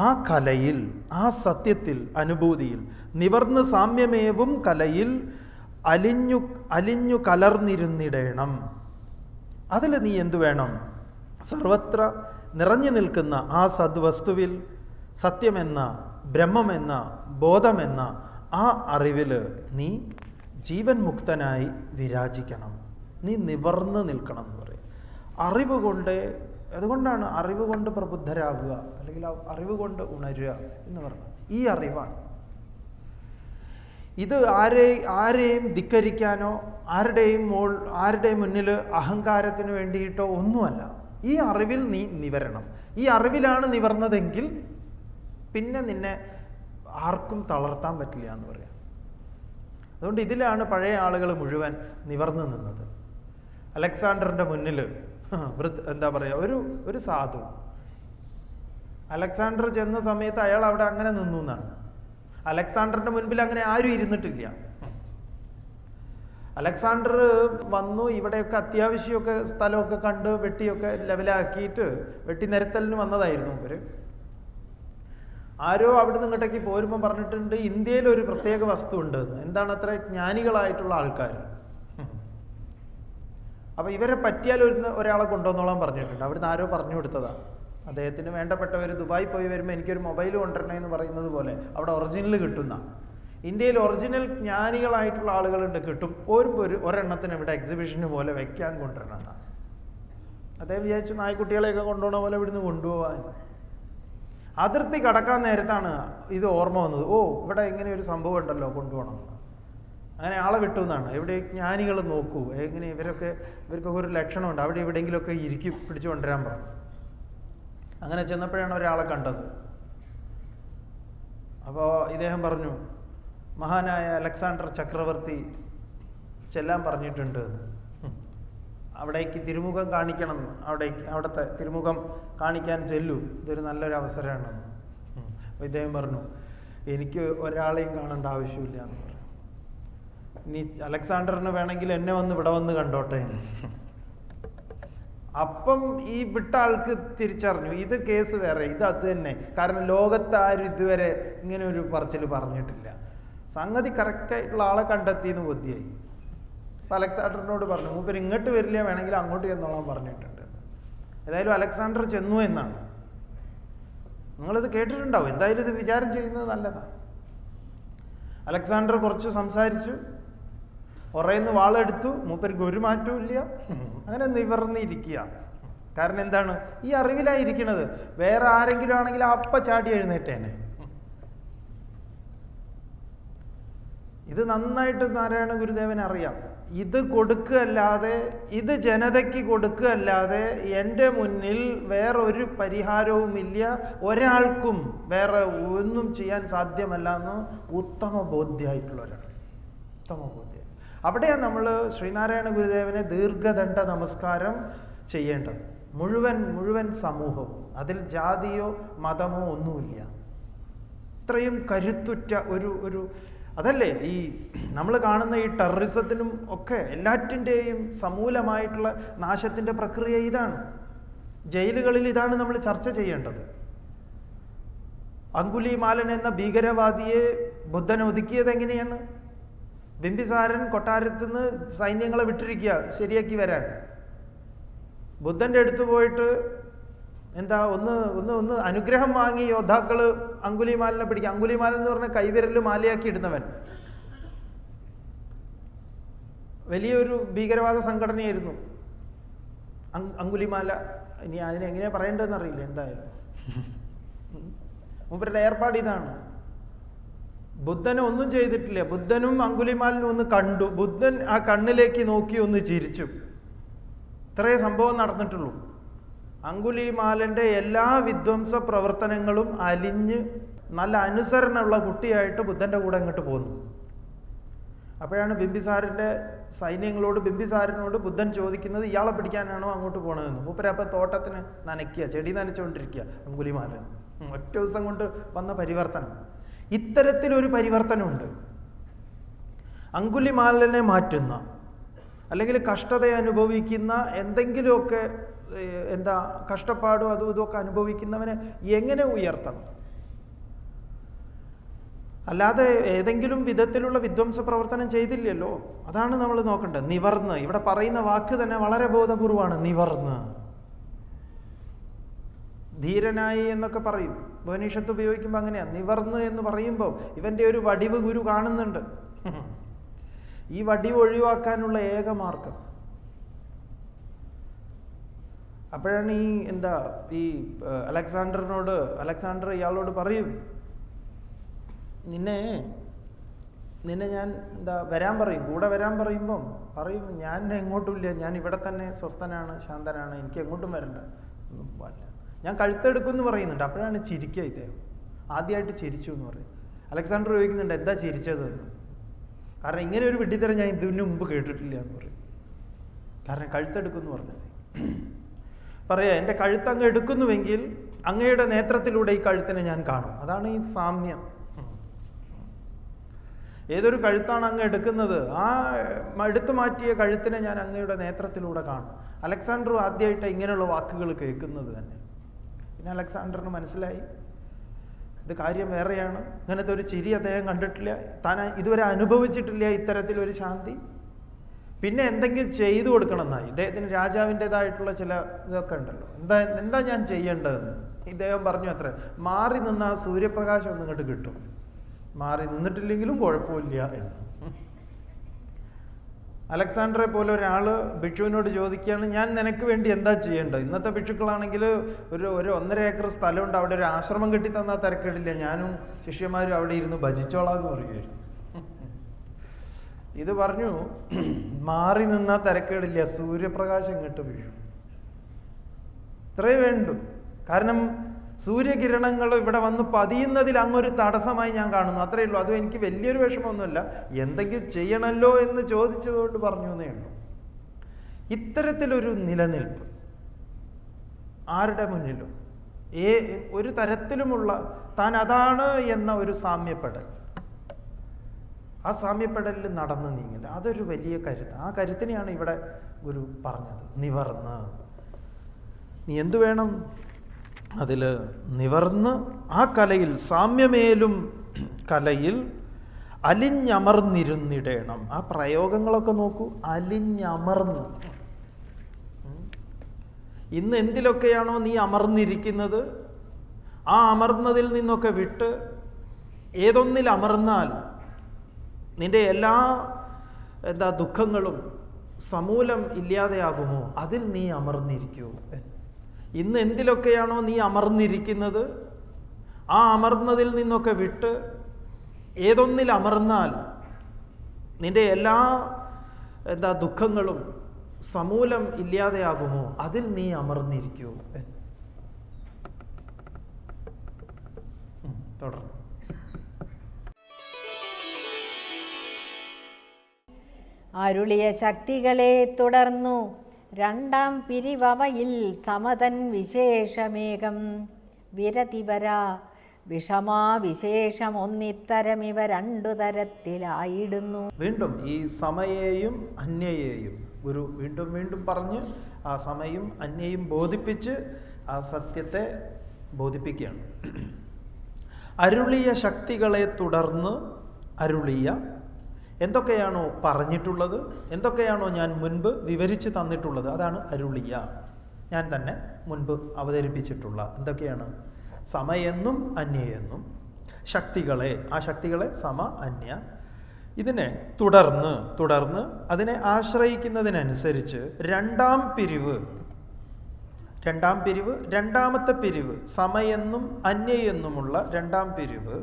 ആ കലയിൽ, ആ സത്യത്തിൽ, അനുഭൂതിയിൽ നിവർന്ന് സാമ്യമേവും കലയിൽ അലിഞ്ഞു കലർന്നിരുന്നിടേണം. അതിൽ നീ എന്തു വേണം? സർവത്ര നിറഞ്ഞു നിൽക്കുന്ന ആ സദ്വസ്തുവിൽ, സത്യമെന്ന, ബ്രഹ്മമെന്ന, ബോധമെന്ന ആ അറിവിൽ നീ ജീവൻ മുക്തനായി വിരാജിക്കണം. നീ നിവർന്ന് നിൽക്കണം എന്ന് പറയും. അറിവ് കൊണ്ട്, അതുകൊണ്ടാണ് അറിവ് കൊണ്ട് പ്രബുദ്ധരാകുക, അല്ലെങ്കിൽ അറിവ് കൊണ്ട് ഉണരുക എന്ന് പറഞ്ഞത്. ഈ അറിവാണ്. ഇത് ആരെയും ധിക്കരിക്കാനോ ആരുടെയും മുന്നിൽ അഹങ്കാരത്തിന് വേണ്ടിയിട്ടോ ഒന്നുമല്ല. ഈ അറിവിൽ നീ നിവരണം. ഈ അറിവിലാണ് നിവർന്നതെങ്കിൽ പിന്നെ നിന്നെ ആർക്കും തളർത്താൻ പറ്റില്ല എന്ന് പറയാം. അതുകൊണ്ട് ഇതിലാണ് പഴയ ആളുകൾ മുഴുവൻ നിവർന്നു നിന്നത്. അലക്സാണ്ടറിൻ്റെ മുന്നിൽ എന്താ പറയുക, ഒരു സാധു അലക്സാണ്ടർ ചെന്ന സമയത്ത് അയാൾ അവിടെ അങ്ങനെ നിന്നു എന്നാണ്. അലക്സാണ്ടറിന്റെ മുൻപിൽ അങ്ങനെ ആരും ഇരുന്നിട്ടില്ല. അലക്സാണ്ടർ വന്നു, ഇവിടെയൊക്കെ അത്യാവശ്യമൊക്കെ സ്ഥലമൊക്കെ കണ്ട് വെട്ടിയൊക്കെ ലെവലാക്കിയിട്ട് വെട്ടി നിരത്തലിന് വന്നതായിരുന്നു ഇവര്. ആരോ അവിടുന്ന് ഇങ്ങോട്ടേക്ക് പോരുമ്പോൾ പറഞ്ഞിട്ടുണ്ട്, ഇന്ത്യയിൽ ഒരു പ്രത്യേക വസ്തു ഉണ്ട്. എന്താണ്? അത്ര ജ്ഞാനികളായിട്ടുള്ള ആൾക്കാർ. അപ്പൊ ഇവരെ പറ്റിയാൽ ഒരാളെ കൊണ്ടുവന്നോളാൻ പറഞ്ഞിട്ടുണ്ട്. അവിടുന്ന് ആരോ പറഞ്ഞു കൊടുത്തതാണ്. അദ്ദേഹത്തിന് വേണ്ടപ്പെട്ടവർ ദുബായി പോയി വരുമ്പോൾ എനിക്കൊരു മൊബൈൽ കൊണ്ടുവരണേ എന്ന് പറയുന്നത് പോലെ അവിടെ ഒറിജിനൽ കിട്ടുന്ന, ഇന്ത്യയിൽ ഒറിജിനൽ ജ്ഞാനികളായിട്ടുള്ള ആളുകളുണ്ട്, കിട്ടും. ഒരെണ്ണത്തിന് ഇവിടെ എക്സിബിഷന് പോലെ വെക്കാൻ കൊണ്ടുവരണമെന്നാണ്. അദ്ദേഹം വിചാരിച്ചു നായ്ക്കുട്ടികളെയൊക്കെ കൊണ്ടുപോകണ പോലെ ഇവിടുന്ന് കൊണ്ടുപോകാൻ. അതിർത്തി കടക്കാൻ നേരത്താണ് ഇത് ഓർമ്മ വന്നത്. ഇവിടെ ഇങ്ങനെ ഒരു സംഭവം ഉണ്ടല്ലോ, കൊണ്ടുപോകണം. അങ്ങനെ ആളെ വിട്ടു എന്നാണ്. ഇവിടെ ജ്ഞാനികൾ നോക്കൂ, എങ്ങനെ ഇവർക്കൊക്കെ ഒരു ലക്ഷണമുണ്ട്, അവിടെ എവിടെയെങ്കിലുമൊക്കെ ഇരിക്കും, പിടിച്ചു കൊണ്ടുവരാൻ പറഞ്ഞു. അങ്ങനെ ചെന്നപ്പോഴാണ് ഒരാളെ കണ്ടത്. അപ്പോൾ ഇദ്ദേഹം പറഞ്ഞു, മഹാനായ അലക്സാണ്ടർ ചക്രവർത്തി ചെല്ലാൻ പറഞ്ഞിട്ടുണ്ട്, അവിടേക്ക് തിരുമുഖം കാണിക്കണം, അവിടുത്തെ തിരുമുഖം കാണിക്കാൻ ചെല്ലൂ, ഇതൊരു നല്ലൊരു അവസരമാണ്. അപ്പോൾ ഇദ്ദേഹം പറഞ്ഞു, എനിക്ക് ഒരാളെയും കാണേണ്ട ആവശ്യമില്ല എന്ന് പറഞ്ഞു. ഇനി അലക്സാണ്ടറിന് വേണമെങ്കിൽ എന്നെ ഇവിടെ വന്ന് കണ്ടോട്ടെ. അപ്പം ഈ വിട്ട ആൾക്ക് തിരിച്ചറിഞ്ഞു, ഇത് കേസ് വേറെ, ഇത് അത് തന്നെ. കാരണം ലോകത്ത് ആരും ഇതുവരെ ഇങ്ങനെ ഒരു പറച്ചിൽ പറഞ്ഞിട്ടില്ല. സംഗതി കറക്റ്റായിട്ടുള്ള ആളെ കണ്ടെത്തിയെന്ന് ബുദ്ധിയായി. അപ്പം അലക്സാണ്ടറിനോട് പറഞ്ഞു, മൂപ്പർ ഇങ്ങോട്ട് വരില്ല, വേണമെങ്കിൽ അങ്ങോട്ട് ചെന്നോളാൻ പറഞ്ഞിട്ടുണ്ട്. ഏതായാലും അലക്സാണ്ടർ ചെന്നു എന്നാണ്. നിങ്ങളിത് കേട്ടിട്ടുണ്ടാവും, എന്തായാലും ഇത് വിചാരം ചെയ്യുന്നത് നല്ലതാണ്. അലക്സാണ്ടർ കുറച്ച് സംസാരിച്ചു, ഉറയുന്ന വാളെടുത്തു, മൂപ്പർക്ക് ഒരു മാറ്റവും ഇല്ല, അങ്ങനെ നിവർന്നിരിക്കുക. കാരണം എന്താണ്? ഈ അറിവിലായിരിക്കണത്. വേറെ ആരെങ്കിലും ആണെങ്കിൽ അപ്പ ചാടി എഴുന്നേറ്റേനെ. ഇത് നന്നായിട്ട് നാരായണ ഗുരുദേവൻ അറിയാം. ഇത് കൊടുക്കുകയല്ലാതെ, ഇത് ജനതയ്ക്ക് കൊടുക്കുകയല്ലാതെ എൻ്റെ മുന്നിൽ വേറെ ഒരു പരിഹാരവുമില്ല, ഒരാൾക്കും വേറെ ഒന്നും ചെയ്യാൻ സാധ്യമല്ല എന്ന് ഉത്തമ ബോധ്യമായിട്ടുള്ള ഒരാൾ. ഉത്തമ ബോധ്യം. അവിടെയാണ് നമ്മൾ ശ്രീനാരായണ ഗുരുദേവനെ ദീർഘദണ്ഡ നമസ്കാരം ചെയ്യേണ്ടത്. മുഴുവൻ സമൂഹവും, അതിൽ ജാതിയോ മതമോ ഒന്നുമില്ല. ഇത്രയും കരുത്തുറ്റ ഒരു അതല്ലേ ഈ നമ്മൾ കാണുന്ന ഈ ടെററിസത്തിനും ഒക്കെ എല്ലാറ്റിൻ്റെയും സമൂലമായിട്ടുള്ള നാശത്തിൻ്റെ പ്രക്രിയ ഇതാണ്. ജയിലുകളിൽ ഇതാണ് നമ്മൾ ചർച്ച ചെയ്യേണ്ടത്. അങ്കുലിമാലൻ എന്ന ഭീകരവാദിയെ ബുദ്ധൻ ഒതുക്കിയത് എങ്ങനെയാണ്? ബിംബിസാരൻ കൊട്ടാരത്തിൽ നിന്ന് സൈന്യങ്ങളെ വിട്ടിരിക്കുക ശരിയാക്കി വരാൻ. ബുദ്ധൻ്റെ അടുത്ത് പോയിട്ട് എന്താ ഒന്ന് അനുഗ്രഹം വാങ്ങി യോദ്ധാക്കള് അങ്കുലിമാലിനെ പിടിക്കുക. അങ്കുലിമാലൻ എന്ന് പറഞ്ഞാൽ കൈവിരല് മാലയാക്കി ഇടുന്നവൻ. വലിയൊരു ഭീകരവാദ സംഘടനയായിരുന്നു അങ്കുലിമാല. ഇനി അതിനെങ്ങനെയാ പറയേണ്ടതെന്ന് അറിയില്ല. എന്തായാലും മൂപ്പരുടെ ഏർപ്പാട് ഇതാണ്. ബുദ്ധനെ ഒന്നും ചെയ്തിട്ടില്ല. ബുദ്ധനും അങ്കുലിമാലിനും ഒന്ന് കണ്ടു. ബുദ്ധൻ ആ കണ്ണിലേക്ക് നോക്കി ഒന്ന് ചിരിച്ചു. ഇത്രയേ സംഭവം നടന്നിട്ടുള്ളൂ. അങ്കുലിമാലന്റെ എല്ലാ വിധ്വംസ പ്രവർത്തനങ്ങളും അലിഞ്ഞ് നല്ല അനുസരണമുള്ള കുട്ടിയായിട്ട് ബുദ്ധന്റെ കൂടെ അങ്ങോട്ട് പോന്നു. അപ്പോഴാണ് ബിംബിസാരന്റെ സൈന്യങ്ങളോട് ബിംബിസാരനോട് ബുദ്ധൻ ചോദിക്കുന്നത്, ഇയാളെ പിടിക്കാനാണോ അങ്ങോട്ട് പോകണമെന്ന്. മൂപ്പരപ്പം തോട്ടത്തിന് നനയ്ക്കുക, ചെടി നനച്ചുകൊണ്ടിരിക്കുക അങ്കുലിമാലൻ. ഒറ്റ ദിവസം കൊണ്ട് വന്ന പരിവർത്തനം. ഇത്തരത്തിലൊരു പരിവർത്തനമുണ്ട്. അങ്കുലിമാലനെ മാറ്റുന്ന, അല്ലെങ്കിൽ കഷ്ടത അനുഭവിക്കുന്ന, എന്തെങ്കിലുമൊക്കെ കഷ്ടപ്പാടും അതും ഇതൊക്കെ അനുഭവിക്കുന്നവനെ എങ്ങനെ ഉയർത്തണം? അല്ലാതെ ഏതെങ്കിലും വിധത്തിലുള്ള വിധ്വംസ പ്രവർത്തനം ചെയ്തില്ലല്ലോ. അതാണ് നമ്മൾ നോക്കേണ്ടത്. നിവർന്ന്, ഇവിടെ പറയുന്ന വാക്ക് തന്നെ വളരെ ബോധപൂർവമാണ്. നിവർന്ന്, ധീരനായി എന്നൊക്കെ പറയും. ഉപനിഷത്ത് ഉപയോഗിക്കുമ്പോൾ അങ്ങനെയാണ്. നിവർന്ന് എന്ന് പറയുമ്പോൾ ഇവന്റെ ഒരു വടിവ് ഗുരു കാണുന്നുണ്ട്. ഈ വടിവ് ഒഴിവാക്കാനുള്ള ഏക മാർഗം. അപ്പോഴാണ് ഈ അലക്സാണ്ടർ ഇയാളോട് പറയും, നിന്നെ ഞാൻ വരാൻ പറയും, കൂടെ വരാൻ പറയുമ്പം പറയും, ഞാൻ എങ്ങോട്ടുമില്ല, ഞാൻ ഇവിടെ തന്നെ സ്വസ്ഥനാണ്, ശാന്തനാണ്, എനിക്ക് എങ്ങോട്ടും വരണ്ട, ഒന്നും പാടില്ല, ഞാൻ കഴുത്തെടുക്കുമെന്ന് പറയുന്നുണ്ട്. അപ്പോഴാണ് ചിരിക്കുക ഇദ്ദേഹം. ആദ്യമായിട്ട് ചിരിച്ചു എന്ന് പറയും. അലക്സാണ്ടർ ചോദിക്കുന്നുണ്ട്, എന്താ ചിരിച്ചതെന്ന്. കാരണം ഇങ്ങനെ ഒരു വിഡ്ഢിത്തരം ഞാൻ ഇതിനു മുമ്പ് കേട്ടിട്ടില്ല എന്ന് പറയും. കാരണം കഴുത്തെടുക്കുമെന്ന് പറഞ്ഞത് പറയാ, എൻ്റെ കഴുത്ത് അങ്ങ് എടുക്കുന്നുവെങ്കിൽ അങ്ങയുടെ നേത്രത്തിലൂടെ ഈ കഴുത്തിനെ ഞാൻ കാണും. അതാണ് ഈ സാമ്യം. ഏതൊരു കഴുത്താണ് അങ്ങ് എടുക്കുന്നത്, ആ എടുത്തു മാറ്റിയ കഴുത്തിനെ ഞാൻ അങ്ങയുടെ നേത്രത്തിലൂടെ കാണും. അലക്സാണ്ടർ ആദ്യമായിട്ട് ഇങ്ങനെയുള്ള വാക്കുകൾ കേൾക്കുന്നത് തന്നെ. പിന്നെ അലക്സാണ്ടറിന് മനസ്സിലായി ഇത് കാര്യം വേറെയാണ്. ഇങ്ങനത്തെ ഒരു ചിരി അദ്ദേഹം കണ്ടിട്ടില്ല, താൻ ഇതുവരെ അനുഭവിച്ചിട്ടില്ല ഇത്തരത്തിലൊരു ശാന്തി. പിന്നെ എന്തെങ്കിലും ചെയ്തു കൊടുക്കണം എന്നായി. ഇദ്ദേഹത്തിന് രാജാവിൻ്റെതായിട്ടുള്ള ചില ഇതൊക്കെ ഉണ്ടല്ലോ, എന്താ ഞാൻ ചെയ്യേണ്ടതെന്ന്. ഇദ്ദേഹം പറഞ്ഞു അത്ര, മാറി നിന്ന് ആ സൂര്യപ്രകാശം ഒന്നും ഇങ്ങോട്ട് കിട്ടും, മാറി നിന്നിട്ടില്ലെങ്കിലും കുഴപ്പമില്ല എന്ന്. അലക്സാണ്ടറെ പോലെ ഒരാള് ഭിക്ഷുവിനോട് ചോദിക്കുകയാണ്, ഞാൻ നിനക്ക് വേണ്ടി എന്താ ചെയ്യേണ്ടത്? ഇന്നത്തെ ഭിക്ഷുക്കളാണെങ്കിൽ ഒരു 1.5 ഏക്കർ സ്ഥലമുണ്ട്, അവിടെ ഒരു ആശ്രമം കെട്ടി തന്നാൽ തിരക്കേടില്ല, ഞാനും ശിഷ്യന്മാരും അവിടെ ഇരുന്ന് ഭജിച്ചോളാം എന്ന് പറയുകയായിരുന്നു. ഇത് പറഞ്ഞു, മാറി നിന്നാൽ തിരക്കേടില്ല, സൂര്യപ്രകാശം ഇങ്ങോട്ട് വീഴും, ഇത്രയേ വേണ്ടു. കാരണം സൂര്യകിരണങ്ങൾ ഇവിടെ വന്ന് പതിയുന്നതിൽ അങ്ങൊരു തടസ്സമായി ഞാൻ കാണുന്നു, അത്രയേ ഉള്ളൂ. അതും എനിക്ക് വലിയൊരു വിഷമമൊന്നുമില്ല, എന്തെങ്കിലും ചെയ്യണമല്ലോ എന്ന് ചോദിച്ചതുകൊണ്ട് പറഞ്ഞു എന്നേ ഉള്ളൂ. ഇത്തരത്തിലൊരു നിലനിൽപ്പ് ആരുടെ മുന്നിലും ഒരു തരത്തിലുമുള്ള താൻ അതാണ് എന്ന ഒരു സാമ്യപ്പെടൽ, ആ സാമ്യപ്പെടലിൽ നടന്നു നീങ്ങില്ല, അതൊരു വലിയ കരുത്ത്. ആ കരുത്തിനെയാണ് ഇവിടെ ഗുരു പറഞ്ഞത്. നിവർന്ന്, നീ എന്തു വേണം? അതിൽ നിവർന്ന് ആ കലയിൽ, സാമ്യമേലും കലയിൽ അലിഞ്ഞമർന്നിരുന്നിടേണം. ആ പ്രയോഗങ്ങളൊക്കെ നോക്കൂ, അലിഞ്ഞമർന്ന്. ഇന്ന് എന്തിലൊക്കെയാണോ നീ അമർന്നിരിക്കുന്നത്, ആ അമർന്നതിൽ നിന്നൊക്കെ വിട്ട് ഏതൊന്നിൽ അമർന്നാൽ നിന്റെ എല്ലാ ദുഃഖങ്ങളും സമൂലം ഇല്ലാതെയാകുമോ, അതിൽ നീ അമർന്നിരിക്കൂ. ഇന്ന് എന്തിലൊക്കെയാണോ നീ അമർന്നിരിക്കുന്നത്, ആ അമർന്നതിൽ നിന്നൊക്കെ വിട്ട് ഏതൊന്നിൽ അമർന്നാൽ നിന്റെ എല്ലാ ദുഃഖങ്ങളും സമൂലം ഇല്ലാതെയാകുമോ, അതിൽ നീ അമർന്നിരിക്കൂ. തുടർന്ന് അരുളിയ ശക്തികളെ തുടർന്നു രണ്ടാം പിരിവവയിൽ സമതൻ വിശേഷമേകം വിരതിവര വിഷമാവിശേഷം ഒന്നിത്തരമിവ 2 തരത്തിലായിടുന്നു. വീണ്ടും ഈ സമയെയും അന്യയെയും ഗുരു വീണ്ടും വീണ്ടും പറഞ്ഞ് ആ സമയും അന്യയും ബോധിപ്പിച്ച് ആ സത്യത്തെ ബോധിപ്പിക്കുകയാണ്. അരുളിയ ശക്തികളെ തുടർന്ന് അരുളിയ എന്തൊക്കെയാണോ പറഞ്ഞിട്ടുള്ളത്, എന്തൊക്കെയാണോ ഞാൻ മുൻപ് വിവരിച്ച് തന്നിട്ടുള്ളത്, അതാണ് അരുളിയ. ഞാൻ തന്നെ മുൻപ് അവതരിപ്പിച്ചിട്ടുള്ള എന്തൊക്കെയാണ്? സമയെന്നും അന്യയെന്നും ശക്തികളെ, ആ ശക്തികളെ സമ അന്യ, ഇതിനെ തുടർന്ന് അതിനെ ആശ്രയിക്കുന്നതിനനുസരിച്ച് രണ്ടാമത്തെ പിരിവ് സമയെന്നും അന്യയെന്നുമുള്ള രണ്ടാം പിരിവ്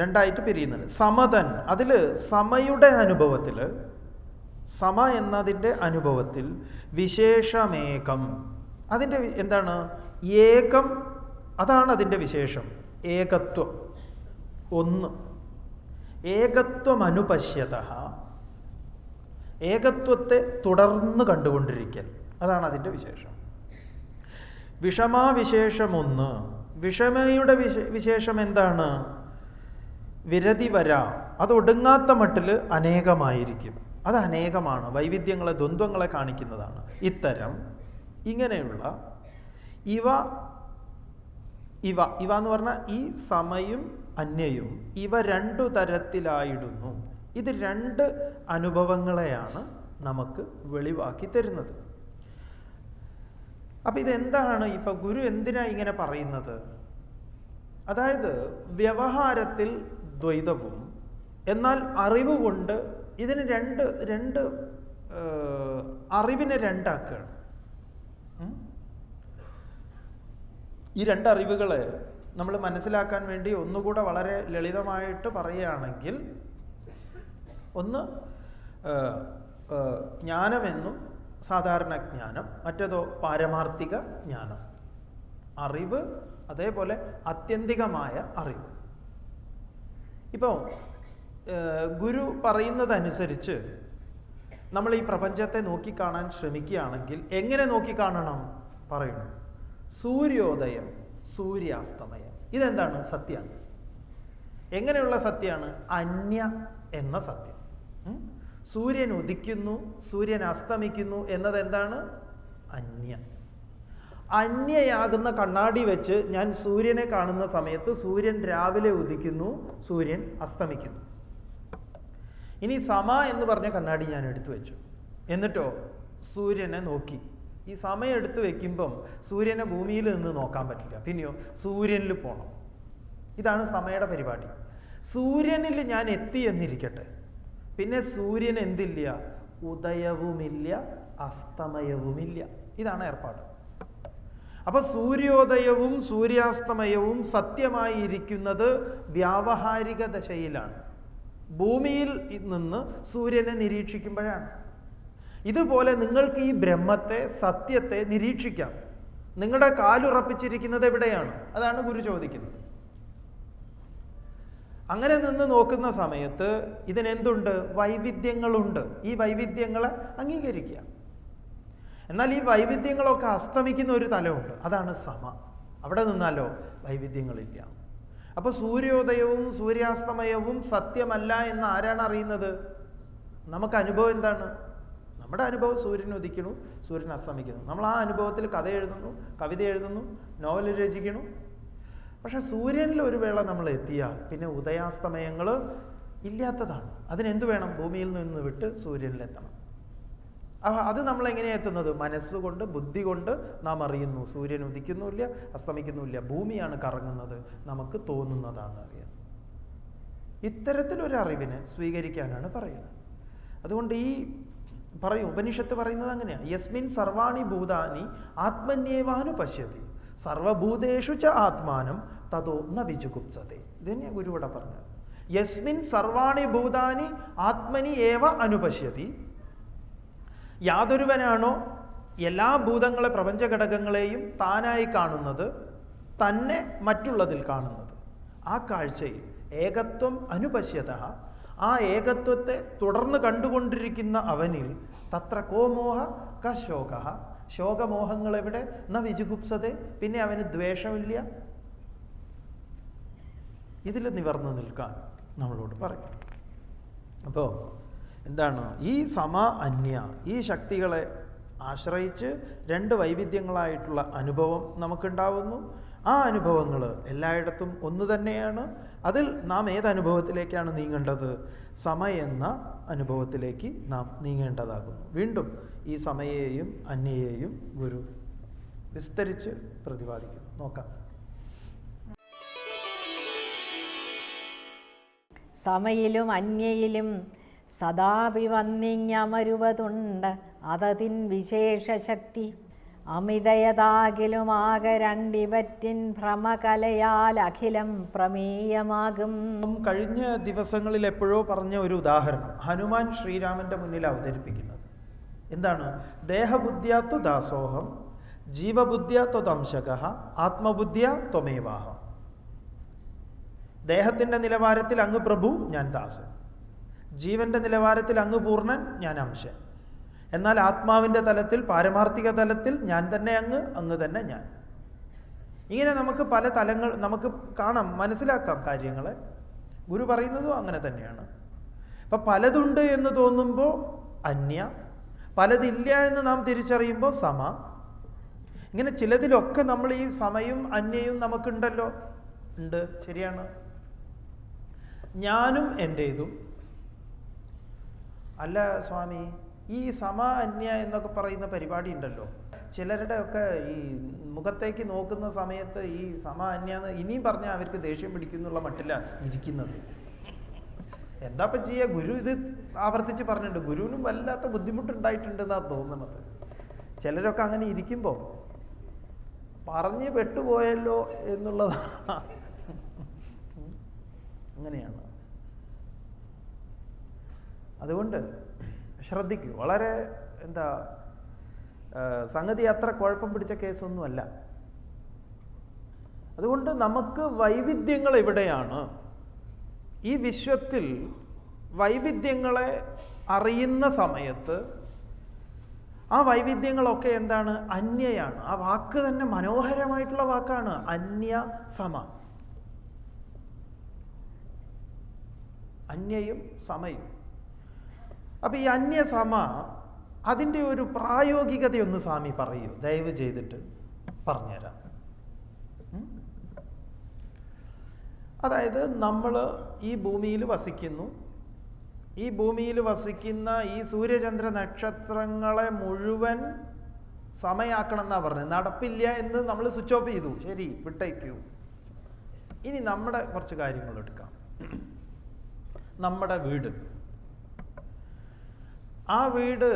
രണ്ടായിട്ട് പിരിയുന്നുണ്ട്. സമതൻ, അതിൽ സമയുടെ അനുഭവത്തിൽ, സമ എന്നതിൻ്റെ അനുഭവത്തിൽ വിശേഷമേകം, അതിൻ്റെ എന്താണ്? ഏകം, അതാണ് അതിൻ്റെ വിശേഷം. ഏകത്വം, ഒന്ന്. ഏകത്വം അനുപശ്യത, ഏകത്വത്തെ തുടർന്ന് കണ്ടുകൊണ്ടിരിക്കൽ, അതാണ് അതിൻ്റെ വിശേഷം. വിഷമാവിശേഷമൊന്ന്, വിഷമയുടെ വിശേഷം എന്താണ്? വിരതി വര, അത് ഒടുങ്ങാത്ത മട്ടിൽ അനേകമായിരിക്കും. അത് അനേകമാണ്, വൈവിധ്യങ്ങളെ, ദ്വന്ദ്വങ്ങളെ കാണിക്കുന്നതാണ്. ഇത്തരം ഇങ്ങനെയുള്ള ഇവ എന്ന് പറഞ്ഞാൽ ഈ സമയും അന്യയും ഇവ രണ്ടു തരത്തിലായിടുന്നു. ഇത് രണ്ട് അനുഭവങ്ങളെയാണ് നമുക്ക് വെളിവാക്കി തരുന്നത്. അപ്പം ഇതെന്താണ്? ഇപ്പം ഗുരു എന്തിനാ ഇങ്ങനെ പറയുന്നത്? അതായത് വ്യവഹാരത്തിൽ ദ്വൈതവും എന്നാൽ അറിവ് കൊണ്ട് ഇതിന് രണ്ട് അറിവിനെ രണ്ടാക്കുകയാണ്. ഈ രണ്ടറിവുകളെ നമ്മൾ മനസ്സിലാക്കാൻ വേണ്ടി ഒന്നുകൂടെ വളരെ ലളിതമായിട്ട് പറയുകയാണെങ്കിൽ, ഒന്ന് ജ്ഞാനമെന്നും സാധാരണ ജ്ഞാനം, മറ്റേതോ പാരമാർത്ഥിക ജ്ഞാനം. അറിവ്, അതേപോലെ ആത്യന്തികമായ അറിവ്. ഇപ്പോൾ ഗുരു പറയുന്നതനുസരിച്ച് നമ്മൾ ഈ പ്രപഞ്ചത്തെ നോക്കിക്കാണാൻ ശ്രമിക്കുകയാണെങ്കിൽ എങ്ങനെ നോക്കിക്കാണണം പറയുന്നു? സൂര്യോദയം, സൂര്യാസ്തമയം, ഇതെന്താണ്? സത്യമാണ്. എങ്ങനെയുള്ള സത്യമാണ്? അന്യ എന്ന സത്യം. സൂര്യൻ ഉദിക്കുന്നു, സൂര്യൻ അസ്തമിക്കുന്നു എന്നത് എന്താണ്? അന്യ. അന്യയാകുന്ന കണ്ണാടി വെച്ച് ഞാൻ സൂര്യനെ കാണുന്ന സമയത്ത് സൂര്യൻ രാവിലെ ഉദിക്കുന്നു, സൂര്യൻ അസ്തമിക്കുന്നു. ഇനി സമ എന്ന് പറഞ്ഞ കണ്ണാടി ഞാൻ എടുത്തു വെച്ചു, എന്നിട്ടോ സൂര്യനെ നോക്കി. ഈ സമയം എടുത്തു വെക്കുമ്പം സൂര്യനെ ഭൂമിയിൽ നിന്ന് നോക്കാൻ പറ്റില്ല, പിന്നെയോ സൂര്യനിൽ പോകണം. ഇതാണ് സമയുടെ പരിപാടി. സൂര്യനിൽ ഞാൻ എത്തി എന്നിരിക്കട്ടെ, പിന്നെ സൂര്യൻ എന്തില്ല? ഉദയവുമില്ല, അസ്തമയവുമില്ല. ഇതാണ് ഏർപ്പാട്. അപ്പൊ സൂര്യോദയവും സൂര്യാസ്തമയവും സത്യമായി ഇരിക്കുന്നത് വ്യാവഹാരിക ദശയിലാണ്, ഭൂമിയിൽ നിന്ന് സൂര്യനെ നിരീക്ഷിക്കുമ്പോഴാണ്. ഇതുപോലെ നിങ്ങൾക്ക് ഈ ബ്രഹ്മത്തെ, സത്യത്തെ നിരീക്ഷിക്കാം. നിങ്ങളുടെ കാലുറപ്പിച്ചിരിക്കുന്നത് എവിടെയാണ്? അതാണ് ഗുരു ചോദിക്കുന്നത്. അങ്ങനെ നിന്ന് നോക്കുന്ന സമയത്ത് ഇതിനെന്തുണ്ട്? വൈവിധ്യങ്ങളുണ്ട്. ഈ വൈവിധ്യങ്ങളെ അംഗീകരിക്കുക. എന്നാൽ ഈ വൈവിധ്യങ്ങളൊക്കെ അസ്തമിക്കുന്ന ഒരു തലമുണ്ട്, അതാണ് സമ. അവിടെ നിന്നാലോ വൈവിധ്യങ്ങളില്ല. അപ്പോൾ സൂര്യോദയവും സൂര്യാസ്തമയവും സത്യമല്ല എന്ന് ആരാണ് അറിയുന്നത്? നമുക്ക് അനുഭവം എന്താണ്? നമ്മുടെ അനുഭവം സൂര്യൻ ഉദിക്കുന്നു, സൂര്യൻ അസ്തമിക്കുന്നു. നമ്മൾ ആ അനുഭവത്തിൽ കഥ എഴുതുന്നു, കവിത എഴുതുന്നു, നോവൽ രചിക്കുന്നു. പക്ഷെ സൂര്യനിൽ ഒരു വേള നമ്മൾ എത്തിയാൽ പിന്നെ ഉദയാസ്തമയങ്ങൾ ഇല്ലാത്തതാണ്. അതിനെന്തു വേണം? ഭൂമിയിൽ നിന്ന് വിട്ട് സൂര്യനിലെത്തണം. അത് നമ്മൾ എങ്ങനെയാണ് എത്തുന്നത്? മനസ്സുകൊണ്ട്, ബുദ്ധി കൊണ്ട് നാം അറിയുന്നു. സൂര്യൻ ഉദിക്കുന്നുമില്ല, അസ്തമിക്കുന്നുമില്ല, ഭൂമിയാണ് കറങ്ങുന്നത്, നമുക്ക് തോന്നുന്നതാണ് അറിയാം. ഇത്തരത്തിലൊരു അറിവിനെ സ്വീകരിക്കാനാണ് പറയുന്നത്. അതുകൊണ്ട് ഈ ഉപനിഷത്ത് പറയുന്നത് അങ്ങനെയാണ്. യസ്മിൻ സർവാണി ഭൂതാനി ആത്മന്യേവാനുപശ്യതി സർവഭൂതേഷു ച ആത്മാനം തതോ ന വിജുഗുപ്സതേ. ഇത് തന്നെയാണ് ഗുരു ഇവിടെ പറഞ്ഞത്. യസ്മിൻ സർവാണി ഭൂതാനി ആത്മനി ഏവ അനുപശ്യതി. യാതൊരുവനാണോ എല്ലാ ഭൂതങ്ങളെ, പ്രപഞ്ചഘടകങ്ങളെയും താനായി കാണുന്നത്, തന്നെ മറ്റുള്ളതിൽ കാണുന്നത്, ആ കാഴ്ചയിൽ ഏകത്വം അനുപശ്യത, ആ ഏകത്വത്തെ തുടർന്ന് കണ്ടുകൊണ്ടിരിക്കുന്ന അവനിൽ തത്ര കോമോഹ കശോക, ശോകമോഹങ്ങൾ എവിടെ? ന വിജുഗുപ്സതേ, പിന്നെ അവന് ദ്വേഷമില്ല. ഇതിൽ നിവർന്നു നിൽക്കാൻ നമ്മളോട് പറയും. അപ്പോൾ എന്താണ്? ഈ സമ അന്യ, ഈ ശക്തികളെ ആശ്രയിച്ച് രണ്ട് വൈവിധ്യങ്ങളായിട്ടുള്ള അനുഭവം നമുക്കുണ്ടാവുന്നു. ആ അനുഭവങ്ങൾ എല്ലായിടത്തും ഒന്ന് തന്നെയാണ്. അതിൽ നാം ഏതനുഭവത്തിലേക്കാണ് നീങ്ങേണ്ടത്? സമ എന്ന അനുഭവത്തിലേക്ക് നാം നീങ്ങേണ്ടതാകുന്നു. വീണ്ടും ഈ സമയെയും അന്യയെയും ഗുരു വിസ്തരിച്ച് പ്രതിപാദിക്കുന്നു. നോക്കാം. സമയിലും അന്യയിലും സദാപി വന്നിങ്ങമരുവതുണ്ട് അതതിൻ വിശേഷശക്തി അമിതയതാകിലുമാകെ രണ്ടിവറ്റിൻ ഭ്രമകലയാൽ അഖിലം പ്രമേയമാകും. കഴിഞ്ഞ ദിവസങ്ങളിൽ എപ്പോഴോ പറഞ്ഞ ഒരു ഉദാഹരണം ഹനുമാൻ ശ്രീരാമന്റെ മുന്നിൽ അവതരിപ്പിക്കുന്നത് എന്താണ്? ദേഹബുദ്ധ്യാ ത്വ ദാസോഹം ജീവബുദ്ധ്യാ ത്വദംശകഃ ആത്മബുദ്ധ്യാ ത്വമേവാഹം. ദേഹത്തിൻ്റെ നിലവാരത്തിൽ അങ്ങ് പ്രഭു, ഞാൻ ദാസൻ. ജീവന്റെ നിലവാരത്തിൽ അങ്ങ് പൂർണ്ണൻ, ഞാൻ അംശൻ. എന്നാൽ ആത്മാവിൻ്റെ തലത്തിൽ, പാരമാർത്ഥിക തലത്തിൽ ഞാൻ തന്നെ അങ്ങ്, അങ്ങ് തന്നെ ഞാൻ. ഇങ്ങനെ നമുക്ക് പല തലങ്ങൾ നമുക്ക് കാണാം, മനസ്സിലാക്കാം കാര്യങ്ങളെ. ഗുരു പറയുന്നതും അങ്ങനെ തന്നെയാണ്. അപ്പം പലതുണ്ട് എന്ന് തോന്നുമ്പോൾ അന്യ, പലതില്ല എന്ന് നാം തിരിച്ചറിയുമ്പോൾ സമ. ഇങ്ങനെ ചിലതിലൊക്കെ നമ്മൾ ഈ സമയും അന്യയും നമുക്കുണ്ടല്ലോ. ഉണ്ട്, ശരിയാണ്. ഞാനും എൻ്റേതും. അല്ല സ്വാമി, ഈ സമ അന്യ എന്നൊക്കെ പറയുന്ന പരിപാടി ഉണ്ടല്ലോ, ചിലരുടെ ഒക്കെ ഈ മുഖത്തേക്ക് നോക്കുന്ന സമയത്ത് ഈ സമ അന്യ എന്ന് ഇനിയും പറഞ്ഞാൽ അവർക്ക് ദേഷ്യം പിടിക്കുന്നുള്ള മട്ടില്ല ഇരിക്കുന്നത്. എന്താപ്പം ചെയ്യുക? ഗുരു ഇത് ആവർത്തിച്ച് പറഞ്ഞിട്ടുണ്ട്. ഗുരുവിനും വല്ലാത്ത ബുദ്ധിമുട്ടുണ്ടായിട്ടുണ്ടെന്നാണ് തോന്നുന്നത്. ചിലരൊക്കെ അങ്ങനെ ഇരിക്കുമ്പോൾ പറഞ്ഞ് പെട്ടുപോയല്ലോ എന്നുള്ളതാണ്. അങ്ങനെയാണ്. അതുകൊണ്ട് ശ്രദ്ധിക്കൂ. വളരെ സംഗതി അത്ര കുഴപ്പം പിടിച്ച കേസൊന്നുമല്ല. അതുകൊണ്ട് നമുക്ക് വൈവിധ്യങ്ങൾ എവിടെയാണ്? ഈ വിശ്വത്തിൽ വൈവിധ്യങ്ങളെ അറിയുന്ന സമയത്ത് ആ വൈവിധ്യങ്ങളൊക്കെ എന്താണ്? അന്യയാണ്. ആ വാക്ക് തന്നെ മനോഹരമായിട്ടുള്ള വാക്കാണ്, അന്യ സമ. അന്യയും സമയും. അപ്പൊ ഈ അന്യസമ അതിൻ്റെ ഒരു പ്രായോഗികതയൊന്ന് സ്വാമി പറയൂ, ദയവ് ചെയ്തിട്ട് പറഞ്ഞുതരാം. അതായത് നമ്മൾ ഈ ഭൂമിയിൽ വസിക്കുന്നു. ഈ ഭൂമിയിൽ വസിക്കുന്ന ഈ സൂര്യചന്ദ്ര നക്ഷത്രങ്ങളെ മുഴുവൻ സമയാക്കണം എന്നാണ് പറഞ്ഞത്. നടപ്പില്ല എന്ന് നമ്മൾ സ്വിച്ച് ഓഫ് ചെയ്തു. ശരി, വിട്ടേക്കൂ. ഇനി നമ്മുടെ കുറച്ച് കാര്യങ്ങൾ എടുക്കാം. നമ്മുടെ വീട്, ആ വീട്,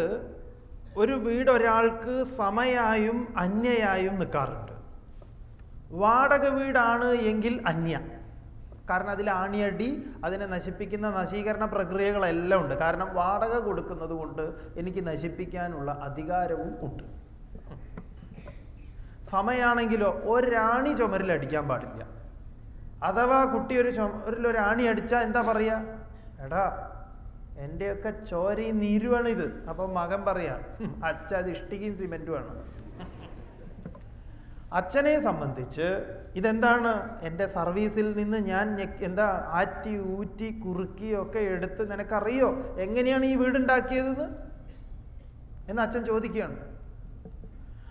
ഒരു വീട് ഒരാൾക്ക് സമയായും അന്യയായും നിൽക്കാറുണ്ട്. വാടക വീടാണ് എങ്കിൽ അന്യ. കാരണം അതിൽ ആണിയടി, അതിനെ നശിപ്പിക്കുന്ന നശീകരണ പ്രക്രിയകളെല്ലാം ഉണ്ട്. കാരണം വാടക കൊടുക്കുന്നത് കൊണ്ട് എനിക്ക് നശിപ്പിക്കാനുള്ള അധികാരവും ഉണ്ട്. സമയാണെങ്കിലോ ഒരാണി ചുമരിൽ അടിക്കാൻ പാടില്ല. അഥവാ കുട്ടി ഒരു ചുമരിലൊരാണി അടിച്ചാൽ എന്താ പറയുക? എടാ, എൻ്റെയൊക്കെ ചോരയും നീരുവാണ് ഇത്. അപ്പം മകൻ പറയാ, അച്ഛ അത് ഇഷ്ടികയും സിമെൻറ്റുമാണ്. അച്ഛനെ സംബന്ധിച്ച് ഇതെന്താണ്? എൻ്റെ സർവീസിൽ നിന്ന് ഞാൻ ആറ്റി ഊറ്റി കുറുക്കിയൊക്കെ എടുത്ത് നിനക്കറിയോ എങ്ങനെയാണ് ഈ വീടുണ്ടാക്കിയതെന്ന് എന്ന് അച്ഛൻ ചോദിക്കുകയാണ്.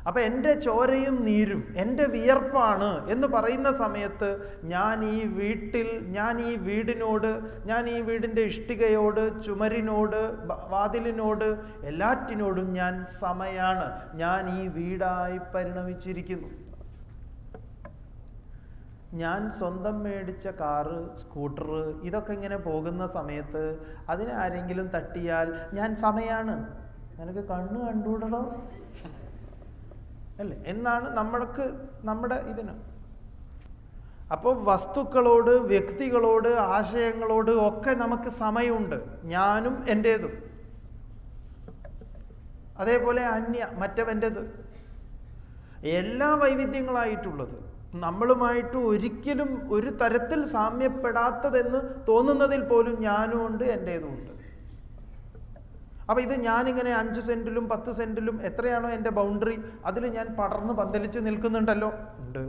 അപ്പൊ എൻ്റെ ചോരയും നീരും എൻ്റെ വിയർപ്പാണ് എന്ന് പറയുന്ന സമയത്ത് ഞാൻ ഈ വീട്ടിൽ, ഞാൻ ഈ വീടിനോട്, ഞാൻ ഈ വീടിൻ്റെ ഇഷ്ടികയോട്, ചുമരിനോട്, വാതിലിനോട്, എല്ലാറ്റിനോടും ഞാൻ സമയാണ്. ഞാൻ ഈ വീടായി പരിണമിച്ചിരിക്കുന്നു. ഞാൻ സ്വന്തം മേടിച്ച കാറ്, സ്കൂട്ടർ, ഇതൊക്കെ ഇങ്ങനെ പോകുന്ന സമയത്ത് അതിനെ ആരെങ്കിലും തട്ടിയാൽ ഞാൻ സമയാണ്. നിനക്ക് കണ്ണ് കണ്ടുകൂടണം അല്ലേ എന്നാണ് നമ്മുടെ ഇതിന്. അപ്പോൾ വസ്തുക്കളോട്, വ്യക്തികളോട്, ആശയങ്ങളോട് ഒക്കെ നമുക്ക് സമയമുണ്ട്. ഞാനും എൻ്റേതും. അതേപോലെ അന്യ, മറ്റവൻ്റേത്. എല്ലാ വൈവിധ്യങ്ങളായിട്ടുള്ളത്, നമ്മളുമായിട്ട് ഒരിക്കലും ഒരു തരത്തിൽ സാമ്യപ്പെടാത്തതെന്ന് തോന്നുന്നതിൽ പോലും ഞാനും ഉണ്ട്, എൻ്റേതും ഉണ്ട്. അപ്പം ഇത് ഞാനിങ്ങനെ 5 സെൻറ്റിലും 10 സെൻറ്റിലും എത്രയാണോ എൻ്റെ ബൗണ്ടറി, അതിൽ ഞാൻ പടർന്ന് പന്തലിച്ച് നിൽക്കുന്നുണ്ടല്ലോ. ഉണ്ട്.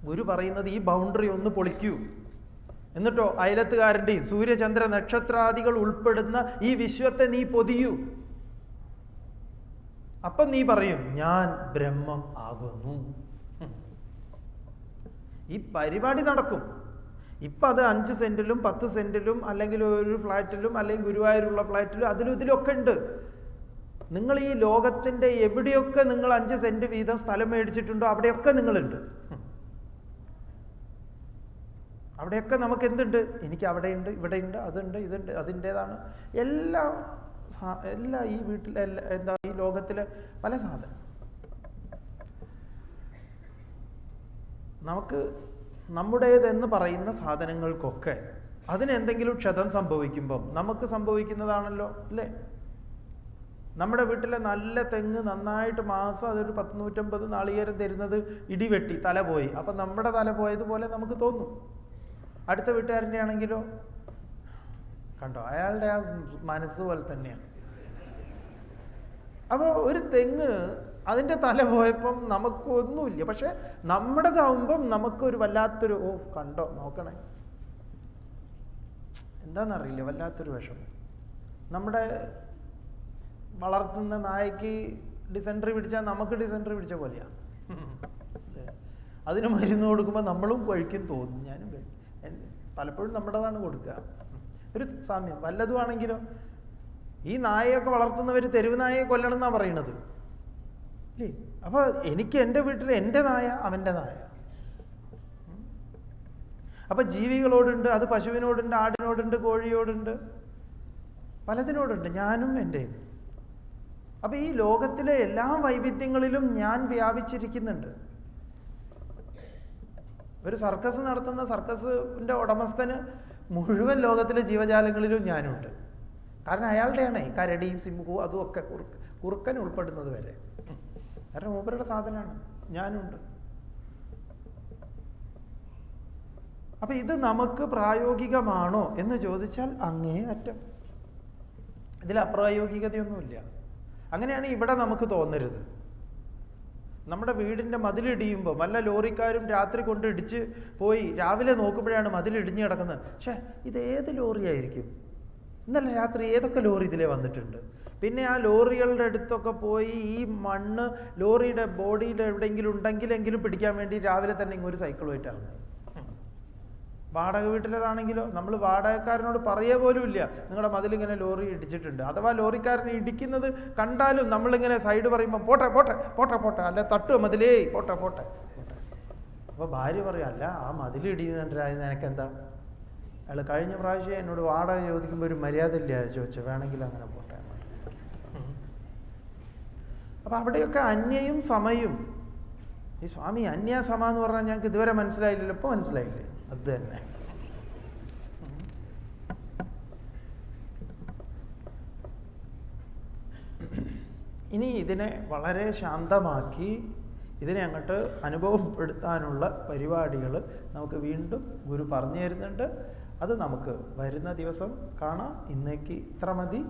ഗുരു പറയുന്നത് ഈ ബൗണ്ടറി ഒന്ന് പൊളിക്കൂ, എന്നിട്ടോ അയലത്തുകാരൻ്റെയും സൂര്യചന്ദ്ര നക്ഷത്രാദികൾ ഉൾപ്പെടുന്ന ഈ വിശ്വത്തെ നീ പൊതിയൂ. അപ്പം നീ പറയും ഞാൻ ബ്രഹ്മം ആകുന്നു. ഈ പരിപാടി നടക്കും. ഇപ്പം അത് 5 സെൻറ്റിലും 10 സെൻറ്റിലും അല്ലെങ്കിൽ ഒരു ഫ്ലാറ്റിലും അല്ലെങ്കിൽ ഗുരുവായൂരുള്ള ഫ്ലാറ്റിലും അതിലും ഇതിലൊക്കെ ഉണ്ട്. നിങ്ങൾ ഈ ലോകത്തിൻ്റെ എവിടെയൊക്കെ നിങ്ങൾ 5 സെൻറ്റ് വീതം സ്ഥലം മേടിച്ചിട്ടുണ്ടോ അവിടെയൊക്കെ നിങ്ങളുണ്ട്. അവിടെയൊക്കെ നമുക്ക് എന്തുണ്ട്? എനിക്ക് അവിടെയുണ്ട്, ഇവിടെയുണ്ട്, അതുണ്ട്, ഇതുണ്ട്, അതിൻ്റേതാണ് എല്ലാം ഈ വീട്ടിലെ എന്താ ഈ ലോകത്തിലെ പല സാധനം. നമുക്ക് നമ്മുടേതെന്ന് പറയുന്ന സാധനങ്ങൾക്കൊക്കെ അതിനെന്തെങ്കിലും ക്ഷതം സംഭവിക്കുമ്പം നമുക്ക് സംഭവിക്കുന്നതാണല്ലോ അല്ലേ? നമ്മുടെ വീട്ടിലെ നല്ല തെങ്ങ് നന്നായിട്ട് മാസം അതൊരു 100-150 നാളികേരം തരുന്നത് ഇടിവെട്ടി തല പോയി. അപ്പം നമ്മുടെ തല പോയതുപോലെ നമുക്ക് തോന്നും. അടുത്ത വീട്ടുകാരൻ്റെ ആണെങ്കിലോ കണ്ടോ, അയാളുടെ ആ മനസ്സ് പോലെ തന്നെയാണ്. അപ്പോൾ ഒരു തെങ്ങ് അതിൻ്റെ തല പോയപ്പം നമുക്കൊന്നുമില്ല. പക്ഷെ നമ്മുടേതാവുമ്പം നമുക്കൊരു വല്ലാത്തൊരു കണ്ടോ നോക്കണേ എന്താണെന്നറിയില്ല, വല്ലാത്തൊരു വിഷമം. നമ്മുടെ വളർത്തുന്ന നായക്ക് ഡിസെൻട്രി പിടിച്ചാൽ നമുക്ക് ഡിസെൻട്രി പിടിച്ച പോലെയാണ്. അതിന് മരുന്ന് കൊടുക്കുമ്പോൾ നമ്മളും കഴിക്കും തോന്നും. ഞാനും കഴിക്കും. പലപ്പോഴും നമ്മുടേതാണ് കൊടുക്കുക. ഒരു സാമ്യം വല്ലതുമാണെങ്കിലോ ഈ നായയൊക്കെ വളർത്തുന്നവർ തെരുവ് നായയെ കൊല്ലണം എന്നാണ് പറയണത് അല്ലേ? അപ്പോൾ എനിക്ക് എൻ്റെ വീട്ടിൽ എൻ്റെ നായ അവൻ്റെ നായ. അപ്പം ജീവികളോടുണ്ട്, അത് പശുവിനോടുണ്ട്, ആടിനോടുണ്ട്, കോഴിയോടുണ്ട്, പലതിനോടുണ്ട്. ഞാനും എൻ്റേത്. അപ്പം ഈ ലോകത്തിലെ എല്ലാ വൈവിധ്യങ്ങളിലും ഞാൻ വ്യാപിച്ചിരിക്കുന്നുണ്ട്. ഒരു സർക്കസ് നടത്തുന്ന സർക്കസിൻ്റെ ഉടമസ്ഥന് മുഴുവൻ ലോകത്തിലെ ജീവജാലങ്ങളിലും ഞാനുണ്ട്. കാരണം അയാളുടെയാണ് കരടിയും സിംഹവും അതുമൊക്കെ കുറുക്കൻ ഉൾപ്പെടുന്നത് വരെ. കാരണം മൂപ്പരുടെ സാധനമാണ്, ഞാനുണ്ട്. അപ്പം ഇത് നമുക്ക് പ്രായോഗികമാണോ എന്ന് ചോദിച്ചാൽ അങ്ങേ അറ്റം. ഇതിൽ അപ്രായോഗികതയൊന്നുമില്ല. അങ്ങനെയാണ് ഇവിടെ നമുക്ക് തോന്നരുത്. നമ്മുടെ വീടിൻ്റെ മതിലിടിയുമ്പോൾ വല്ല ലോറിക്കാരും രാത്രി കൊണ്ട് ഇടിച്ച് പോയി രാവിലെ നോക്കുമ്പോഴാണ് മതിലിടിഞ്ഞ് കിടക്കുന്നത്. പക്ഷേ ഇതേത് ലോറിയായിരിക്കും? ഇന്നലെ രാത്രി ഏതൊക്കെ ലോറി ഇതിലേ വന്നിട്ടുണ്ട്? പിന്നെ ആ ലോറികളുടെ അടുത്തൊക്കെ പോയി ഈ മണ്ണ് ലോറിയുടെ ബോഡിയുടെ എവിടെയെങ്കിലും ഉണ്ടെങ്കിലെങ്കിലും പിടിക്കാൻ വേണ്ടി രാവിലെ തന്നെ ഇങ്ങൊരു സൈക്കിളുമായിട്ടാണ്. വാടക വീട്ടിലേതാണെങ്കിലോ നമ്മൾ വാടകക്കാരനോട് പറയേ പോലും ഇല്ല നിങ്ങളുടെ മതിലിങ്ങനെ ലോറി ഇടിച്ചിട്ടുണ്ട്. അഥവാ ലോറിക്കാരനെ ഇടിക്കുന്നത് കണ്ടാലും നമ്മളിങ്ങനെ സൈഡ് പറയുമ്പോൾ പോട്ടെ പോട്ടെ പോട്ടെ പോട്ടെ, അല്ല തട്ടുക മതിലേ പോട്ടെ പോട്ടെ പോട്ടെ. അപ്പോൾ ഭാര്യ പറയല്ല ആ മതിലിടിയുന്നുണ്ടായത് നിനക്കെന്താ? അയാൾ കഴിഞ്ഞ പ്രാവശ്യം എന്നോട് വാടക ചോദിക്കുമ്പോൾ ഒരു മര്യാദ ഇല്ല ചോദിച്ചു, വേണമെങ്കിൽ അങ്ങനെ പോട്ടെ. അപ്പം അവിടെയൊക്കെ അന്യയും സമയും. ഈ സ്വാമി അന്യ സമ എന്ന് പറഞ്ഞാൽ ഞങ്ങൾക്ക് ഇതുവരെ മനസ്സിലായില്ലല്ലോ. ഇപ്പോൾ മനസ്സിലായില്ലേ? അത് തന്നെ. ഇനി ഇതിനെ വളരെ ശാന്തമാക്കി ഇതിനെ അങ്ങോട്ട് അനുഭവപ്പെടുത്താനുള്ള പരിപാടികൾ നമുക്ക് വീണ്ടും ഗുരു പറഞ്ഞു തരുന്നുണ്ട്. അത് നമുക്ക് വരുന്ന ദിവസം കാണാം. ഇന്നേക്ക് ഇത്ര മതി.